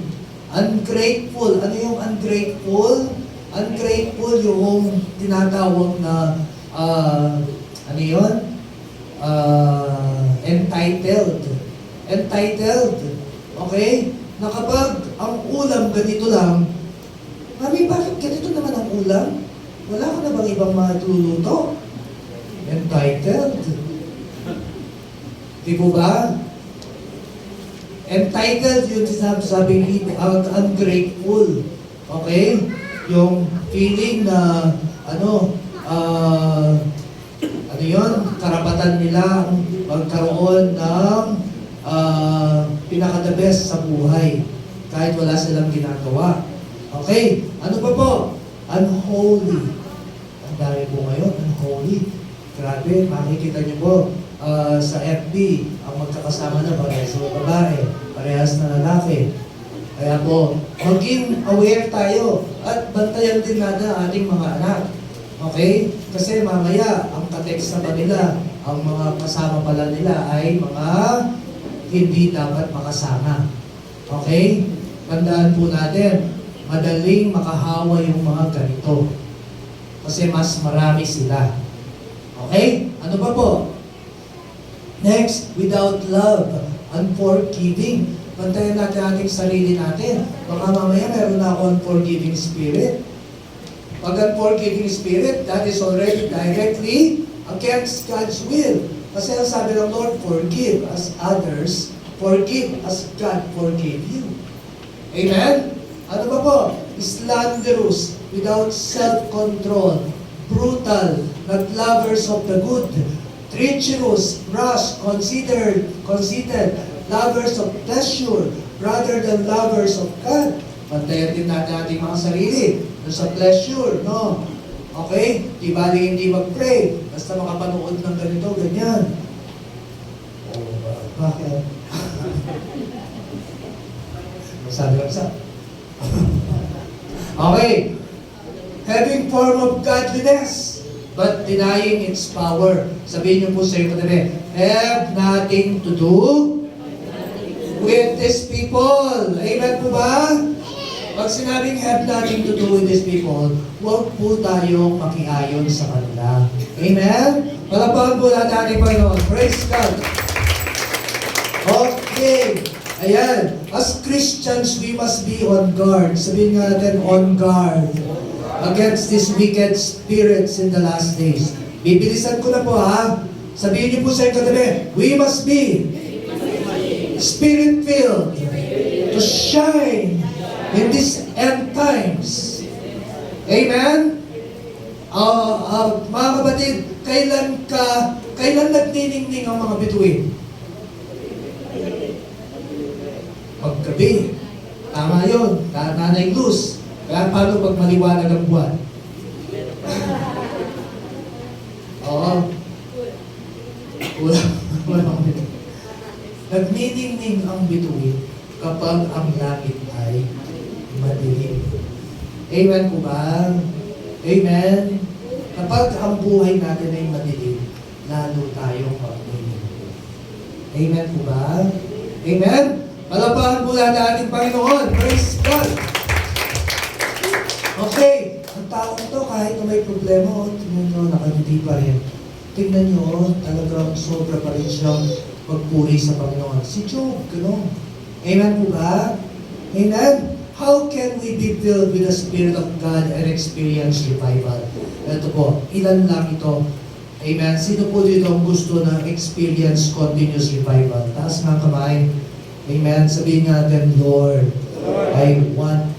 Ungrateful. Ano yung ungrateful? Ungrateful yung tinatawag na, ano yun? Entitled. Entitled. Okay? Na kapag ang ulam ganito lang, Mami, bakit ganito naman ang ulam? Wala ka na bang ibang matuluto? Entitled. Di po ba? Entitled yun sabing ungrateful. Okay? Yung feeling na ano yun? Karapatan nila magkaroon ng pinaka-the best sa buhay kahit wala silang ginagawa. Okay? Ano pa po? Unholy. Ang dami po ngayon, unholy. Grabe, makikita niyo po sa FB, ang magkakasama na parehas na babae, parehas na lalaki. Kaya po, maging aware tayo at bantayan din natin ang ating mga anak. Okay? Kasi mamaya, ang katekst na nila, ang mga kasama pala nila ay mga hindi dapat makasama. Okay? Tandaan po natin, madaling makahawa yung mga ganito. Kasi mas marami sila. Okay? Ano pa po? Next, without love, unforgiving. Bantayan natin ating sarili natin. Baka mamaya meron na ako unforgiving spirit. Pag unforgiving spirit, that is already directly against God's will. Kasi ang sabi ng Lord, forgive as others, forgive as God forgave you. Amen? Ano ba po? Slanderous, without self-control, brutal, not lovers of the good, treacherous, rash, conceited, lovers of pleasure, rather than lovers of God. Pantayan din natin ating mga sarili sa pleasure, no? Okay? Di bali hindi mag-pray, basta makapanood ng ganito, ganyan. Bakit? Sabi lang sa okay. Having form of godliness, but denying its power. Sabihin niyo po sa iyo katabi, have nothing to do with these people. Amen po ba? Pag sinabing have nothing to do with these people, huwag po tayong makiayon sa kanila. Amen? Palapakan po natin ating Panginoon. Praise God. Okay. Ayan. As Christians, we must be on guard. Sabihin nga natin, on guard against these wicked spirits in the last days. Bibilisan ko na po ha. Sabihin niyo po sa inyo katabi, we must be spirit-filled to shine in these end times. Amen? Mga kapatid, kailan nagniningning ang mga bituin? Paggabi. Tama yun. Nanay Luz. Kaya paano pag maliwanag ang buwan? Oo. Walang bituin. Nagniningning ang bituin kapag ang langit ay madilim. Amen po ba? Amen? Kapag ang buhay natin ay madilim, lalo tayong magniningning. Amen po ba? Amen? Palapahan po natin ating Panginoon. Praise God! Okay, ang taong ito kahit na may problema, tingnan nyo, nakangiti pa rin. Tingnan nyo, talagang sobra pa rin siyang magpuri sa Panginoon. Si Job, gano'n. Amen po ba? Amen? How can we be filled with the Spirit of God and experience revival? Ito po, ilan lang ito. Amen? Sino po dito ang gusto na experience continuous revival? Taas ng kamay. Amen? Sabihin natin, Lord, I want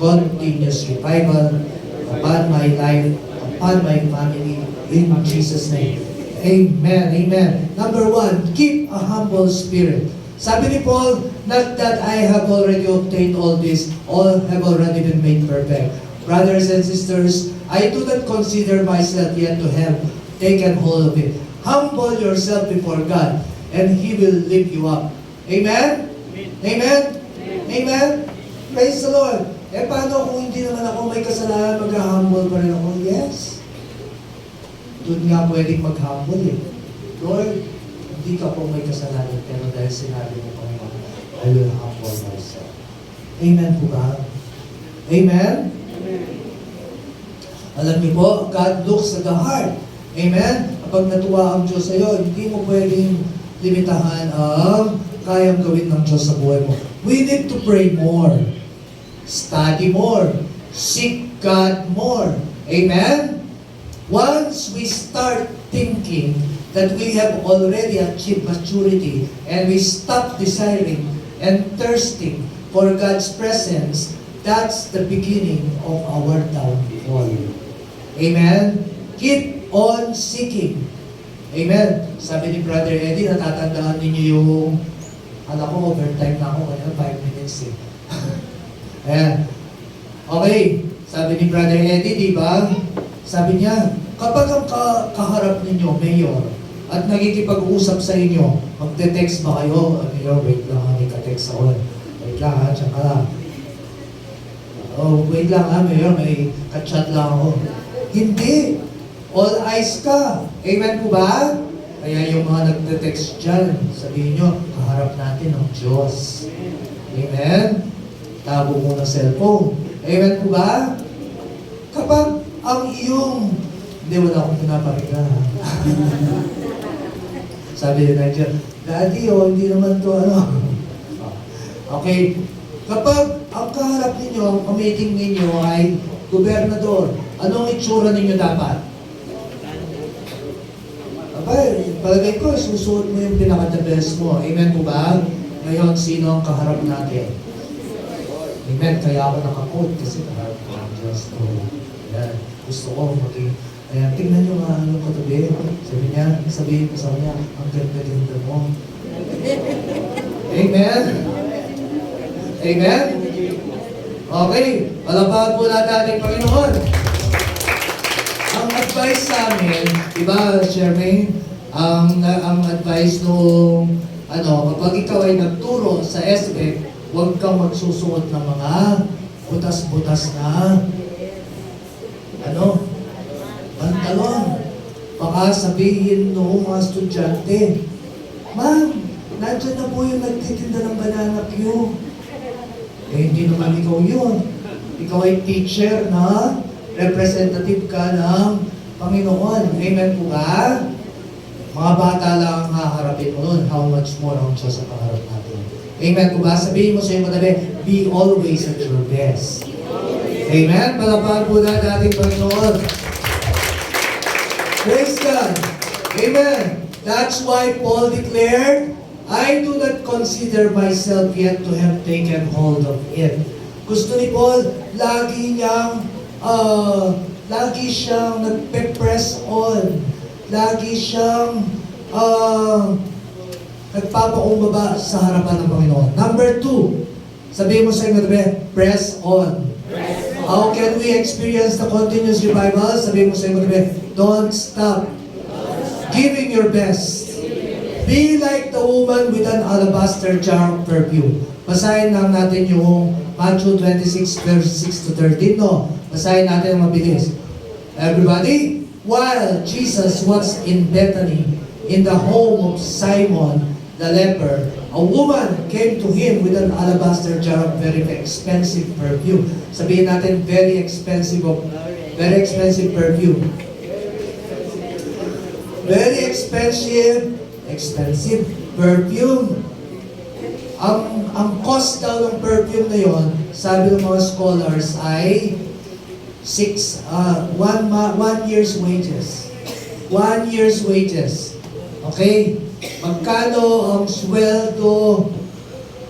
continuous revival upon my life, upon my family, In Jesus' name. Amen. Amen. Number 1, keep a humble spirit. Sabi ni Paul, not that I have already obtained all this, all have already been made perfect. Brothers and sisters, I do not consider myself yet to have taken hold of it. Humble yourself before God, and He will lift you up. Amen? Amen? Amen? Praise the Lord. Paano kung hindi naman ako may kasalanan, mag-humble pa rin ako? Yes. Doon nga pwedeng mag-humble eh. Lord, hindi ka po may kasalanan, pero dahil sinabi mo, Panginoon, I will humble myself. Amen po ba? Amen? Alam niyo po, God looks at the heart. Amen? Kapag natuwa ang Diyos sa iyo, hindi mo pwedeng limitahan ang kayang gawin ng Diyos sa buhay mo. We need to pray more. Study more. Seek God more. Amen? Once we start thinking that we have already achieved maturity and we stop desiring and thirsting for God's presence, that's the beginning of our downfall. Amen? Keep on seeking. Amen? Sabi ni Brother Eddie, natatandaan ninyo yung, alam ko, overtime na ako, kaya 5 minutes eh. Ayan. Okay, sabi ni Brother Eddie, di ba? Sabi niya, kapag ang kaharap ninyo, Mayor, at nagkikipag-uusap sa inyo, magte-text ba kayo? Mayor, wait lang, may ka-text ako. Wait lang ha, tsaka lang. Oh, wait lang ha, Mayor, may ka-chat lang ako. Hindi. All eyes ka. Amen po ba? Kaya yung mga nagte-text dyan, sabihin nyo, kaharap natin ang Diyos. Amen? Tago mo ng cellphone. Amen po ba? Kapag ang iyong... Hindi, wala akong pinapakiga. Sabi ni Nigel, Daddy, hindi naman to ano. Okay. Kapag ang kaharap ninyo, ang kamiting ninyo ay gobernador, anong itsura ninyo dapat? Abay, palagay ko, susuot mo yung pinaka-the best mo. Amen po ba? Ngayon, sino ang kaharap natin? Amen. Kaya ako nakakot kasi kaharap ko ang Diyos ko. Ayan. Gusto ko maging... Ayan, tingnan nyo nga yung katabi. Sabi niya, sabihin ko sa kanya, ang ganda-ganda mo. Amen? Amen? Okay, palapahan po natin ating Panginoon. Ang advice sa amin, di ba, Charmaine? Ang advice nung, kapag ikaw ay nagturo sa SBEC, huwag kang magsusuot ng mga butas-butas na, pantalon. Baka sabihin noong mga estudyante, Ma'am, nandiyan na po yung nagtitinda ng banana Q. Hindi naman ikaw yun. Ikaw ay teacher na representative ka ng Panginoon. Amen po ba? Mga bata lang ang haharapin mo nun. How much more ang Diyos sa pangarap natin. Amen po ba? Sabihin mo sa iyong katabi, be always at your best. Amen? Palapahan po natin ating Panginoon. Praise God. Amen. That's why Paul declared, I do not consider myself yet to have taken hold of it. Gusto ni Paul, lagi siyang nagpe-press on. Lagi siyang nagpapakumbaba sa harapan ng Panginoon. Number 2, sabihin mo sa inyo, press on. How can we experience the continuous revival? Sabihin mo sa inyo, don't stop giving your best. Be like the woman with an alabaster jar of perfume. Basahin lang natin yung Matthew 26, verse 6 to 13, no? Basahin natin ang mabilis. Everybody, while Jesus was in Bethany, in the home of Simon the leper, a woman came to him with an alabaster jar of very expensive perfume. Sabihin natin, very expensive perfume. Very expensive perfume. Ang cost daw ng perfume na yon, sabi ng mga scholars ay 1 year's wages. 1 year's wages. Okay? Magkano ang sweldo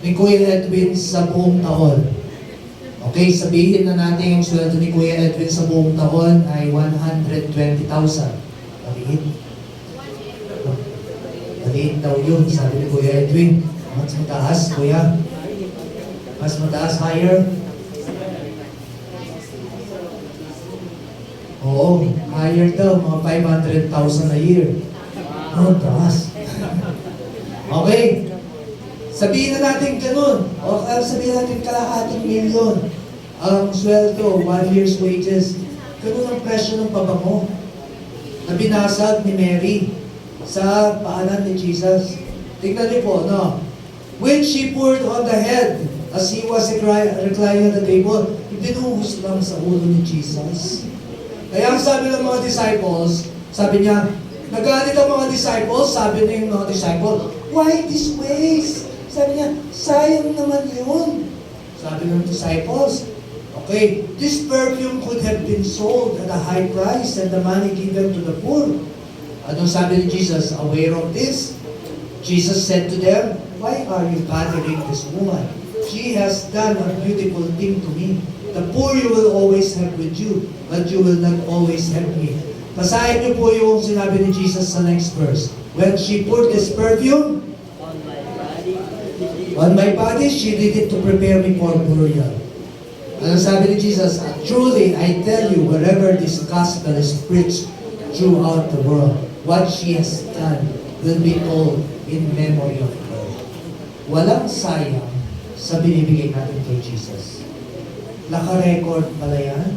ni Kuya Edwin sa buong taon? Okay, sabihin na natin yung sweldo ni Kuya Edwin sa buong taon ay 120,000. maliit. Maliit daw yun, sabi ni Kuya Edwin. Mas mataas, Kuya. Mas mataas, higher. Oo, higher daw, mga 500,000 a year. Oh, taas. Okay. Sabihin na natin ganun. O sabihin natin kalahating milyon. Ang sweldo, 1 year's wages. Ganun ang presyo ng pabango na binasag ni Mary sa paanan ni Jesus. Tingnan niyo po, no? When she poured on the head, as he was reclining at the table, ibinuhos lang sa ulo ni Jesus. Kaya ang sabi ng mga disciples, sabi niya, nagalit ang mga disciples, sabi niya yung mga disciples, why this waste? Sabi niya, sayang naman yun. Sabi ng disciples, okay, this perfume could have been sold at a high price and the money given to the poor. Anong sabi ni Jesus? Aware of this, Jesus said to them, why are you bothering this woman? She has done a beautiful thing to me. The poor you will always have with you, but you will not always have me. Basahin niyo po yung sinabi ni Jesus sa next verse. When she poured this perfume on my body, she did it to prepare me for burial. Ano sabi ni Jesus? Truly, I tell you, wherever this gospel is preached throughout the world, what she has done will be told in memory of her. Walang sayang sa binibigay natin kay Jesus. Naka-record pala yan.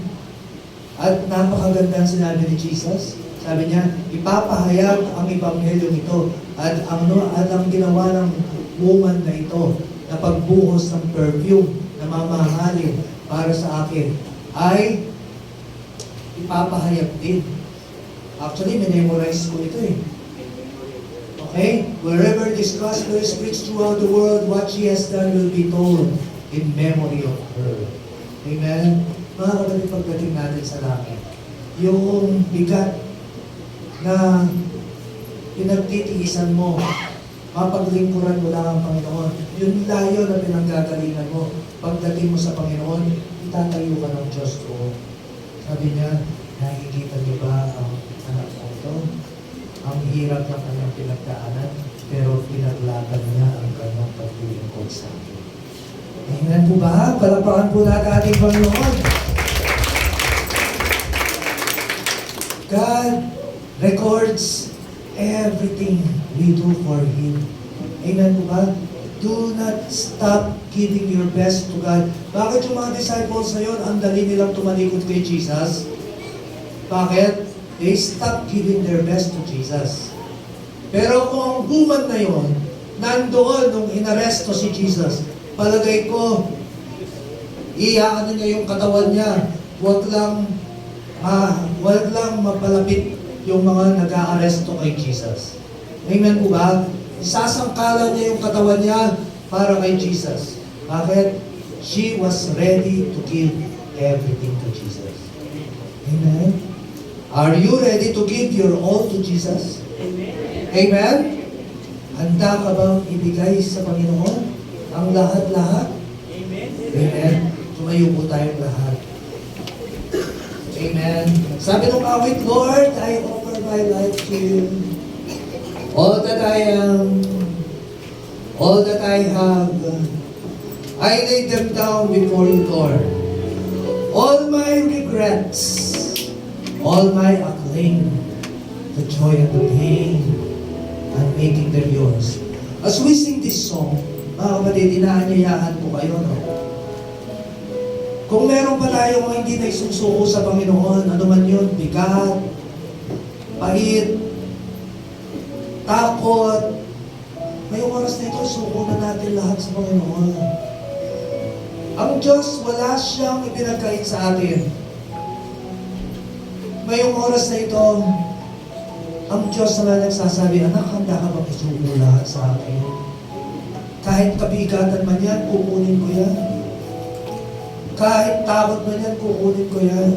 At napakagandang sinabi ni Jesus. Sabi niya, ipapahayag ang ebanghelyo ito at ang ginawa ng woman na ito na pagbuhos ng perfume na mamahalin para sa akin ay ipapahayag din. Actually, memorize ko ito eh. Okay? Wherever this gospel is preached throughout the world, what she has done will be told in memory of her. Amen? Mga kapatid, pagdating natin sa langit, yung bigat na pinagtitiisan mo, mapaglingkuran mo lang ang Panginoon, yung layo na pinanggagalingan mo, pagdating mo sa Panginoon, itatayo ka ng Diyos ko. Sabi niya, nakikita niyo ba ang anak ko ito? Ang hirap ng kanyang pinagdaanan, pero pinaglaban niya ang kanyang paglilingkod sa akin. Amen po ba? Palapakan po natin ating Panginoon. God records everything we do for Him. Amen po ba? Do not stop giving your best to God. Bakit yung mga disciples ngayon, ang dali nilang tumalikod kay Jesus? Bakit? They stop giving their best to Jesus. Pero kung ang woman na yon, nandoon nung inaresto si Jesus, palagay ko, iyaano niya yung katawan niya. Huwag lang mapalapit yung mga nag-aaresto kay Jesus. Amen po ba? Isasangkalan niya yung katawan niya para kay Jesus. Bakit? She was ready to give everything to Jesus. Amen? Are you ready to give your all to Jesus? Amen? Handa ka bang ibigay sa Panginoon ang lahat-lahat? Amen? Tumayo po tayong lahat. Amen. Sabi ng awit, Lord, I offer my life to you. All that I am, all that I have, I lay them down before you, Lord. All my regrets, all my acclaim, the joy and the pain, I'm making them yours. As we sing this song, mga kapatid, inaanyayahan ko kayo, no? Kung meron pa tayo mga hindi na isusuko sa Panginoon, ano man yun, bigat, pahit, takot, may oras na ito, suko na natin lahat sa Panginoon. Ang Diyos, wala siyang ipinagkait sa atin. Ngayong oras na ito, ang Diyos na nagsasabi, anak, handa ka bang isuko lahat sa akin? Kahit kabigatan man yan, kukunin ko yan. Kahit takot man yan, kukunin ko yan.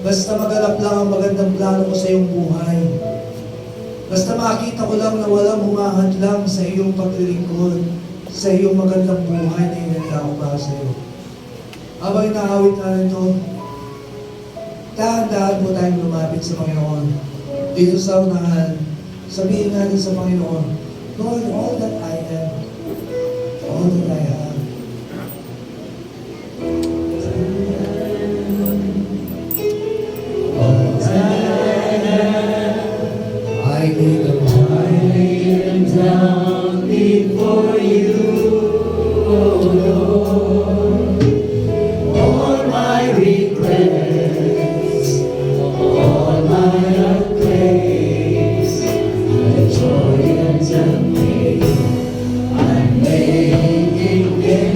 Basta maganap lang ang magandang plano ko sa iyong buhay. Basta makita ko lang na walang humahadlang sa iyong paglilingkod, sa iyong magandang buhay na inanda ko para sa iyo. Habang inaawit natin ito, dahan-dahan po tayong lumapit sa Panginoon. dito sa unahan, sabihin natin sa Panginoon, Lord, all that I am, all that I have, I lay them Down before you, oh Lord, all my regrets, all my grace, the joy and the pain I'm making in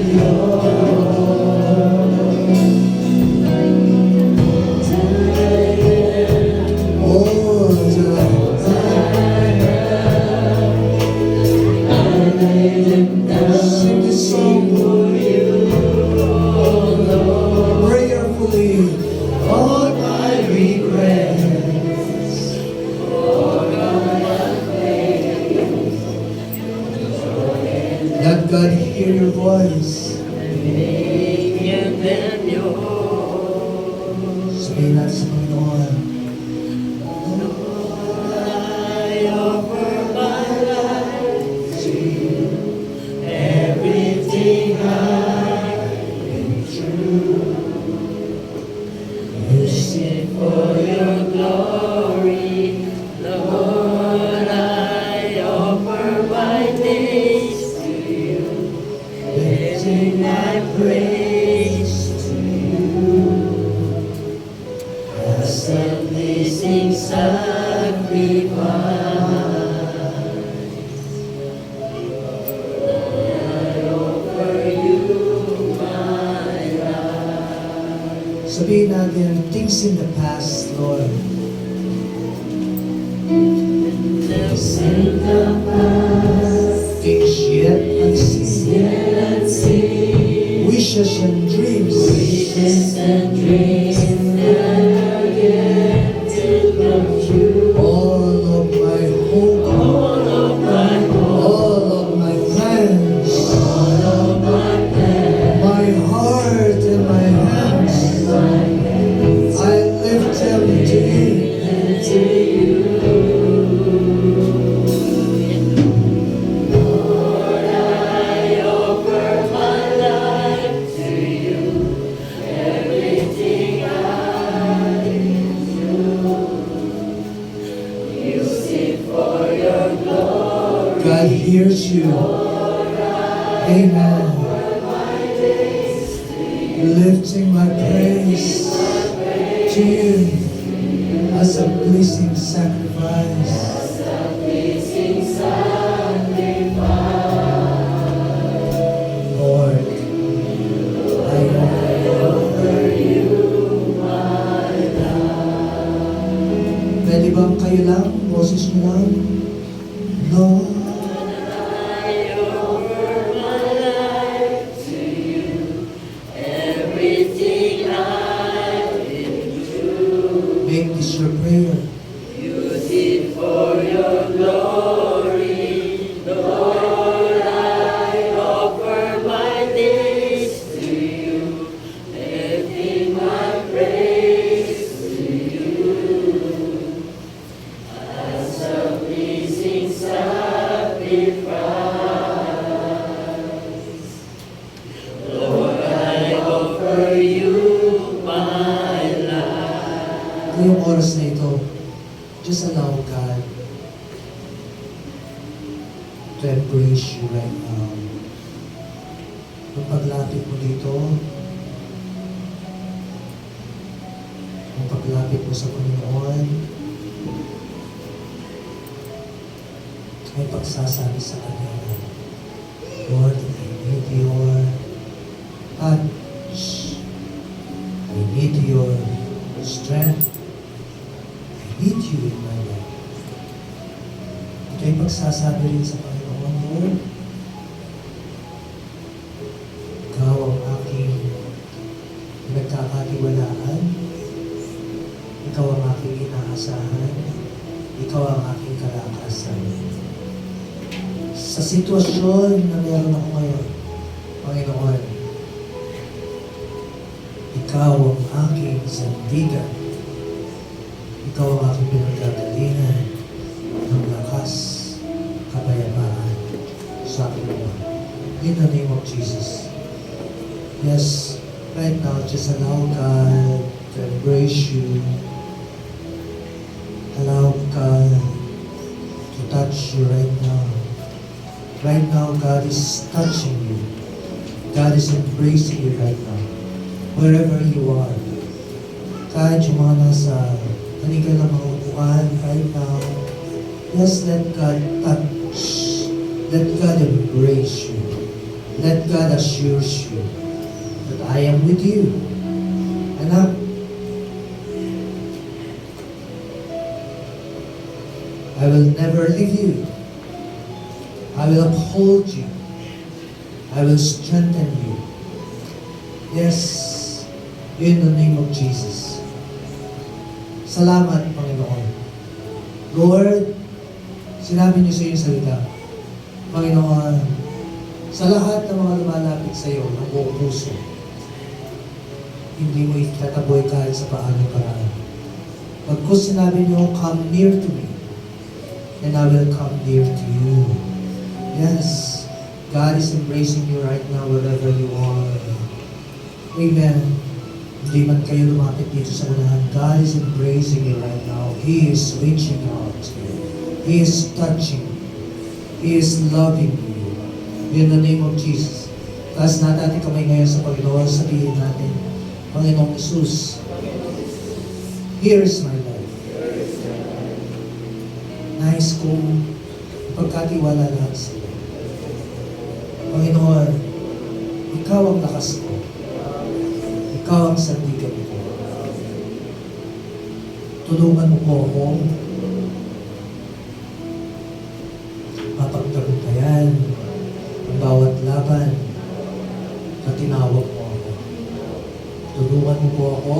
Sing this song prayerfully. all my regrets, Let God hear your voice. making them yours. Sabihin natin sa Panginoon, I offer my life to you, everything I've been through. Use it for your glory, Lord. I offer my days to you, lifting my praise to you as a pleasing sacrifice. sabihin natin, things in the past, Lord. Things in the past, Things yet unseen. yet unseen, Wishes and dreams. wishes and dreams that are yet to come true. All of my hope. All of my hope, All of my plans. all of my plans, My heart and my hands. I lift them to you. to you. Lord, I offer my life to you, everything I've use it for your glory. God hears you. Amen. Lifting my praise to you as a pleasing sacrifice. Pleasing sacrifice, Lord, I offer you. Pwede bang kayo lang? Boses nyo lang? Lord, I offer my life to you, everything I've been through. make this your prayer. Use it for your glory, Lord. I offer my days to you, lifting my praise to you as a pleasing sacrifice. Lord, I offer you my life. Ngayong oras na ito, just allow God to embrace you right now. Nung paglapit mo dito, nung paglapit mo sa Panginoon, ay pagsasabi sa Kanya, Lord, I need your touch. I need your strength. I need you in my life. Ito ay pagsasabi rin sa Panginoon, Lord, Ikaw ang aking pinagkakatiwalaan. Ikaw ang aking inaasahan. Ikaw ang aking kalakasan. Sa sitwasyon na meron ako ngayon, Panginoon, Ikaw ang aking sandigan. Ikaw ang aking pinagdadalingan ng lakas, kapayapaan sa aking buhay. In the name of Jesus. Yes, right now, just allow God to embrace you. Allow God to touch you right now. Right now, God is touching you. God is embracing you right now. Wherever you are. Kahit yung mga nasa kanilang ng mga upuan right now, just let God touch. Let God embrace you. Let God assure you that I am with you. Anak, I will never leave you. I will uphold you. I will strengthen you. Yes, in the name of Jesus. Salamat, Panginoon. Lord, sinabi niyo sa iyong salita, Panginoon, sa lahat ng mga lumalapit sa iyo ng buong puso, hindi mo itataboy kahit sa paanong paraan. Pagkus sinabi niyo, come near to me, and I will come near to you. Yes, God is embracing you right now wherever you are. Amen. Hindi man kayo lumapit dito sa unahan, God is embracing you right now. He is reaching out to you. He is touching you. He is loving you. In the name of Jesus. Taas natin ating kamay ngayon sa Panginoon, sabihin natin, Panginoong Jesus, here is my life. Nais kong ipagkatiwala lahat sa iyo. Panginoon, Ikaw ang lakas ko. Ikaw ang sandigan ko. Tulungan mo po akong mapagtagumpayan ang bawat laban na tinawag mo ako. Tulungan mo po ako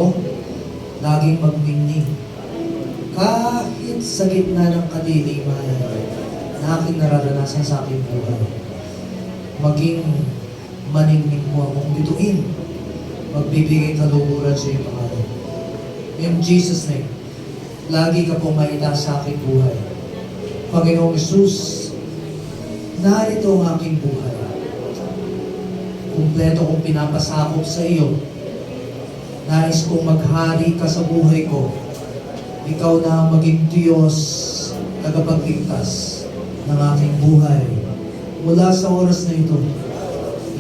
laging magningning kahit sa gitna ng kadiliman na aking nararanasan sa aking buhay. Maging maningning mo akong bituin. Magbibigay kaluguran sa iyong pangalan. In Jesus' name, lagi ka pong maila sa aking buhay. Panginoong Jesus, narito ang aking buhay. Kumpleto kong pinapasakop sa iyo. Nais kong maghari ka sa buhay ko. Ikaw na ang maging Diyos, tagapagligtas ng aking buhay. Mula sa oras na ito,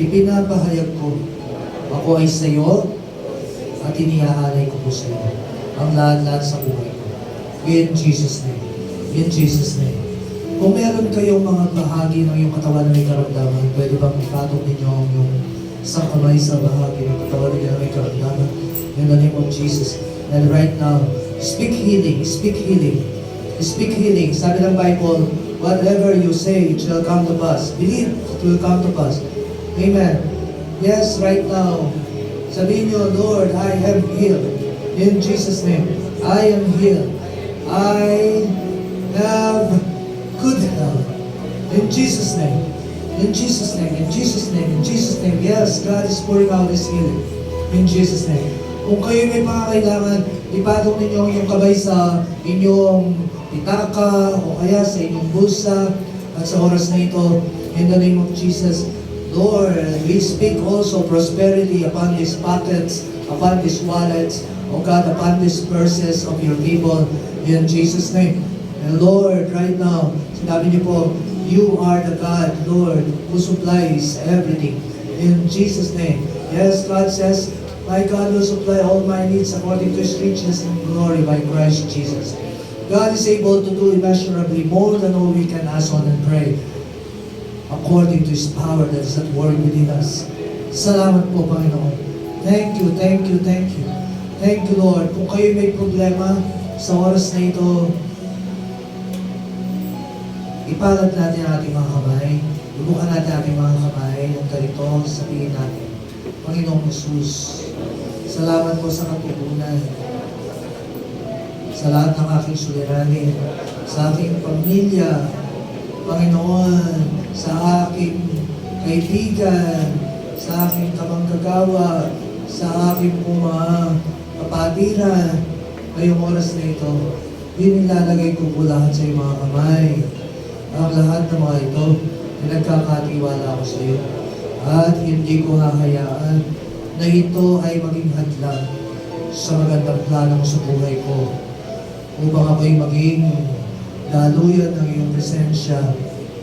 ipinapahayag ko, ako ay sa iyo at iniaalay ko po sa iyo ang lahat-lahat sa buhay ko. In Jesus' name. In Jesus' name. Kung meron kayong mga bahagi ng iyong katawan na may karamdaman, pwede bang ikatok ninyo ang iyong isang kamay sa bahagi ng katawan na may karamdaman? In the name of Jesus. And right now, speak healing, speak healing, speak healing. Sabi ng Bible, whatever you say, it shall come to pass. Believe, it will come to pass. Amen. Yes, right now, sabihin niyo, Lord, I am healed. In Jesus' name, I am healed. I have good health. In Jesus' name. In Jesus' name. In Jesus' name. In Jesus' name. Yes, God is pouring out His healing. In Jesus' name. Kung kayo may pangangailangan, ipatong ninyo yung kamay sa inyong pitaka o kaya sa inyong bulsa at sa oras na ito, in the name of Jesus, Lord, we speak also prosperity upon these pockets, upon these wallets, O God, upon these purses of your people, in Jesus' name. And Lord, right now, sinabi niyo po, you are the God, Lord, who supplies everything. In Jesus' name. Yes, God says, my God will supply all my needs according to His riches and glory by Christ Jesus. God is able to do immeasurably more than all we can ask on and pray, according to His power that is at work within us. Salamat po, Panginoon. Thank you, thank you, thank you. Thank you, Lord. Kung kayo may problema sa oras na ito, ipalad natin ang ating mga kamay. Lubukan natin ang ating mga kamay. Ang ganito, sabihin natin, Panginoong Jesus, salamat po sa katugunan. Sa lahat ng aking suliranin, sa aking pamilya, Panginoon, sa aking kaibigan, sa aking kamanggagawa, sa aking mga kapatiran, ngayong oras na ito, inilalagay ko po lahat sa iyong mga kamay. Ang lahat ng mga ito, pinagkakatiwala ko sa iyo. At hindi ko hahayaan na ito ay maging hadlang sa magandang plano mo sa buhay ko. Upang ako'y maging daluyan ng iyong presensya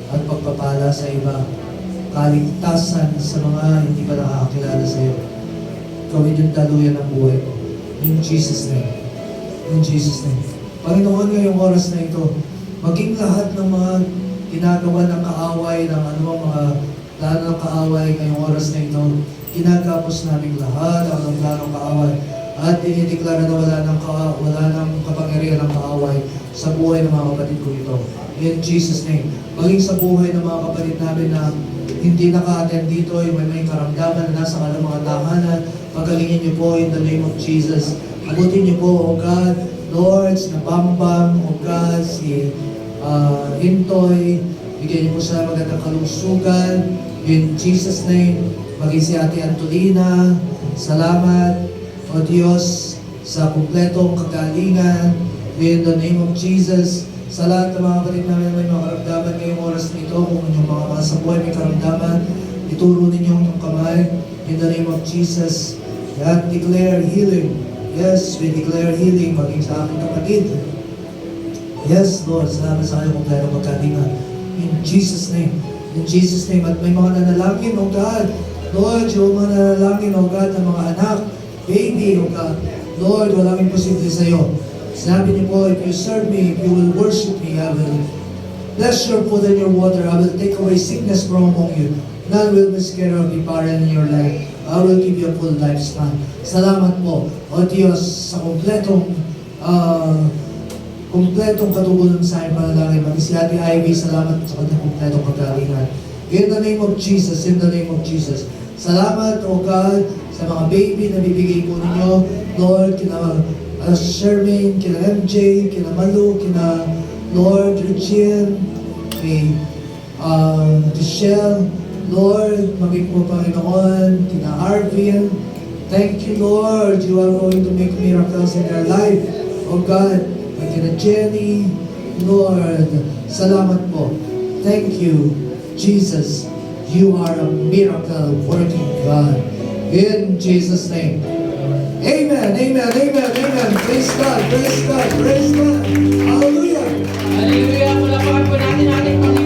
at pagpapala sa iba. Kaligtasan sa mga hindi pa nakakakilala sa iyo. Gawin yung daluyan ng buhay ko. In Jesus' name. In Jesus' name. Panginoon, ngayong oras na ito, maging lahat ng mga ginagawa ng kaaway, ng anumang mga plano ng kaaway ngayong oras na ito, ginagapos namin lahat ang plano ng kaaway at dinideklara na wala ng kapangyarihan ng kaaway sa buhay ng mga kapatid ko ito. In Jesus' name. Maging sa buhay ng mga kapatid namin na hindi naka-attend dito, yung may karamdaman na nasa kalang mga tahanan, pagalingin niyo po in the name of Jesus. Abutin niyo po, O God, Lord, na Bambam, O God, si Intoy, bigyan niyo po sa magandang kalungsugan. In Jesus' name, maging si Ate Antolina, salamat, O Diyos, sa kumpletong kagalingan. In the name of Jesus, sa lahat ng mga kapatid namin may mga karamdaman ngayong oras na ito, kung inyong mga sa buhay may karamdaman, ituro ninyo ang inyong kamay. In the name of Jesus, and declare healing. Yes, we declare healing maging sa aking kapatid. Yes, Lord, salamat sa kanyang kumpletong pagkalingan. In Jesus' name. In Jesus' name. At may mga nanalangin, O God. Lord, yung mga nanalangin, O God, ng mga anak, baby, O God. Lord, walang imposible sa iyo. Sinabi niyo po, if you serve me, if you will worship me, I will bless your food and your water. I will take away sickness from among you. None will miscarry or be barren in your life. I will give you a full lifespan. Salamat po, O Diyos, sa kumpletong katugunan sa aking panalangin. Pati si Ate Ivy, salamat sa kanyang kumpletong pagkalingan. In the name of Jesus, in the name of Jesus. Salamat, O God, sa mga baby na bibigay po ninyo. Lord, kina Shermaine, kina MJ, kina Malu, kina Lord, Regine, kay Michelle, Lord, maging po Panginoon, kina Arvin. Thank you, Lord, you are going to make miracles in their life. O God, kina Jenny, Lord, salamat po. Thank you, Jesus. You are a miracle working God. In Jesus' name. Amen, amen, amen, amen. Praise God, praise God, praise God. Hallelujah. Hallelujah. Palapakan po natin ating Panginoon.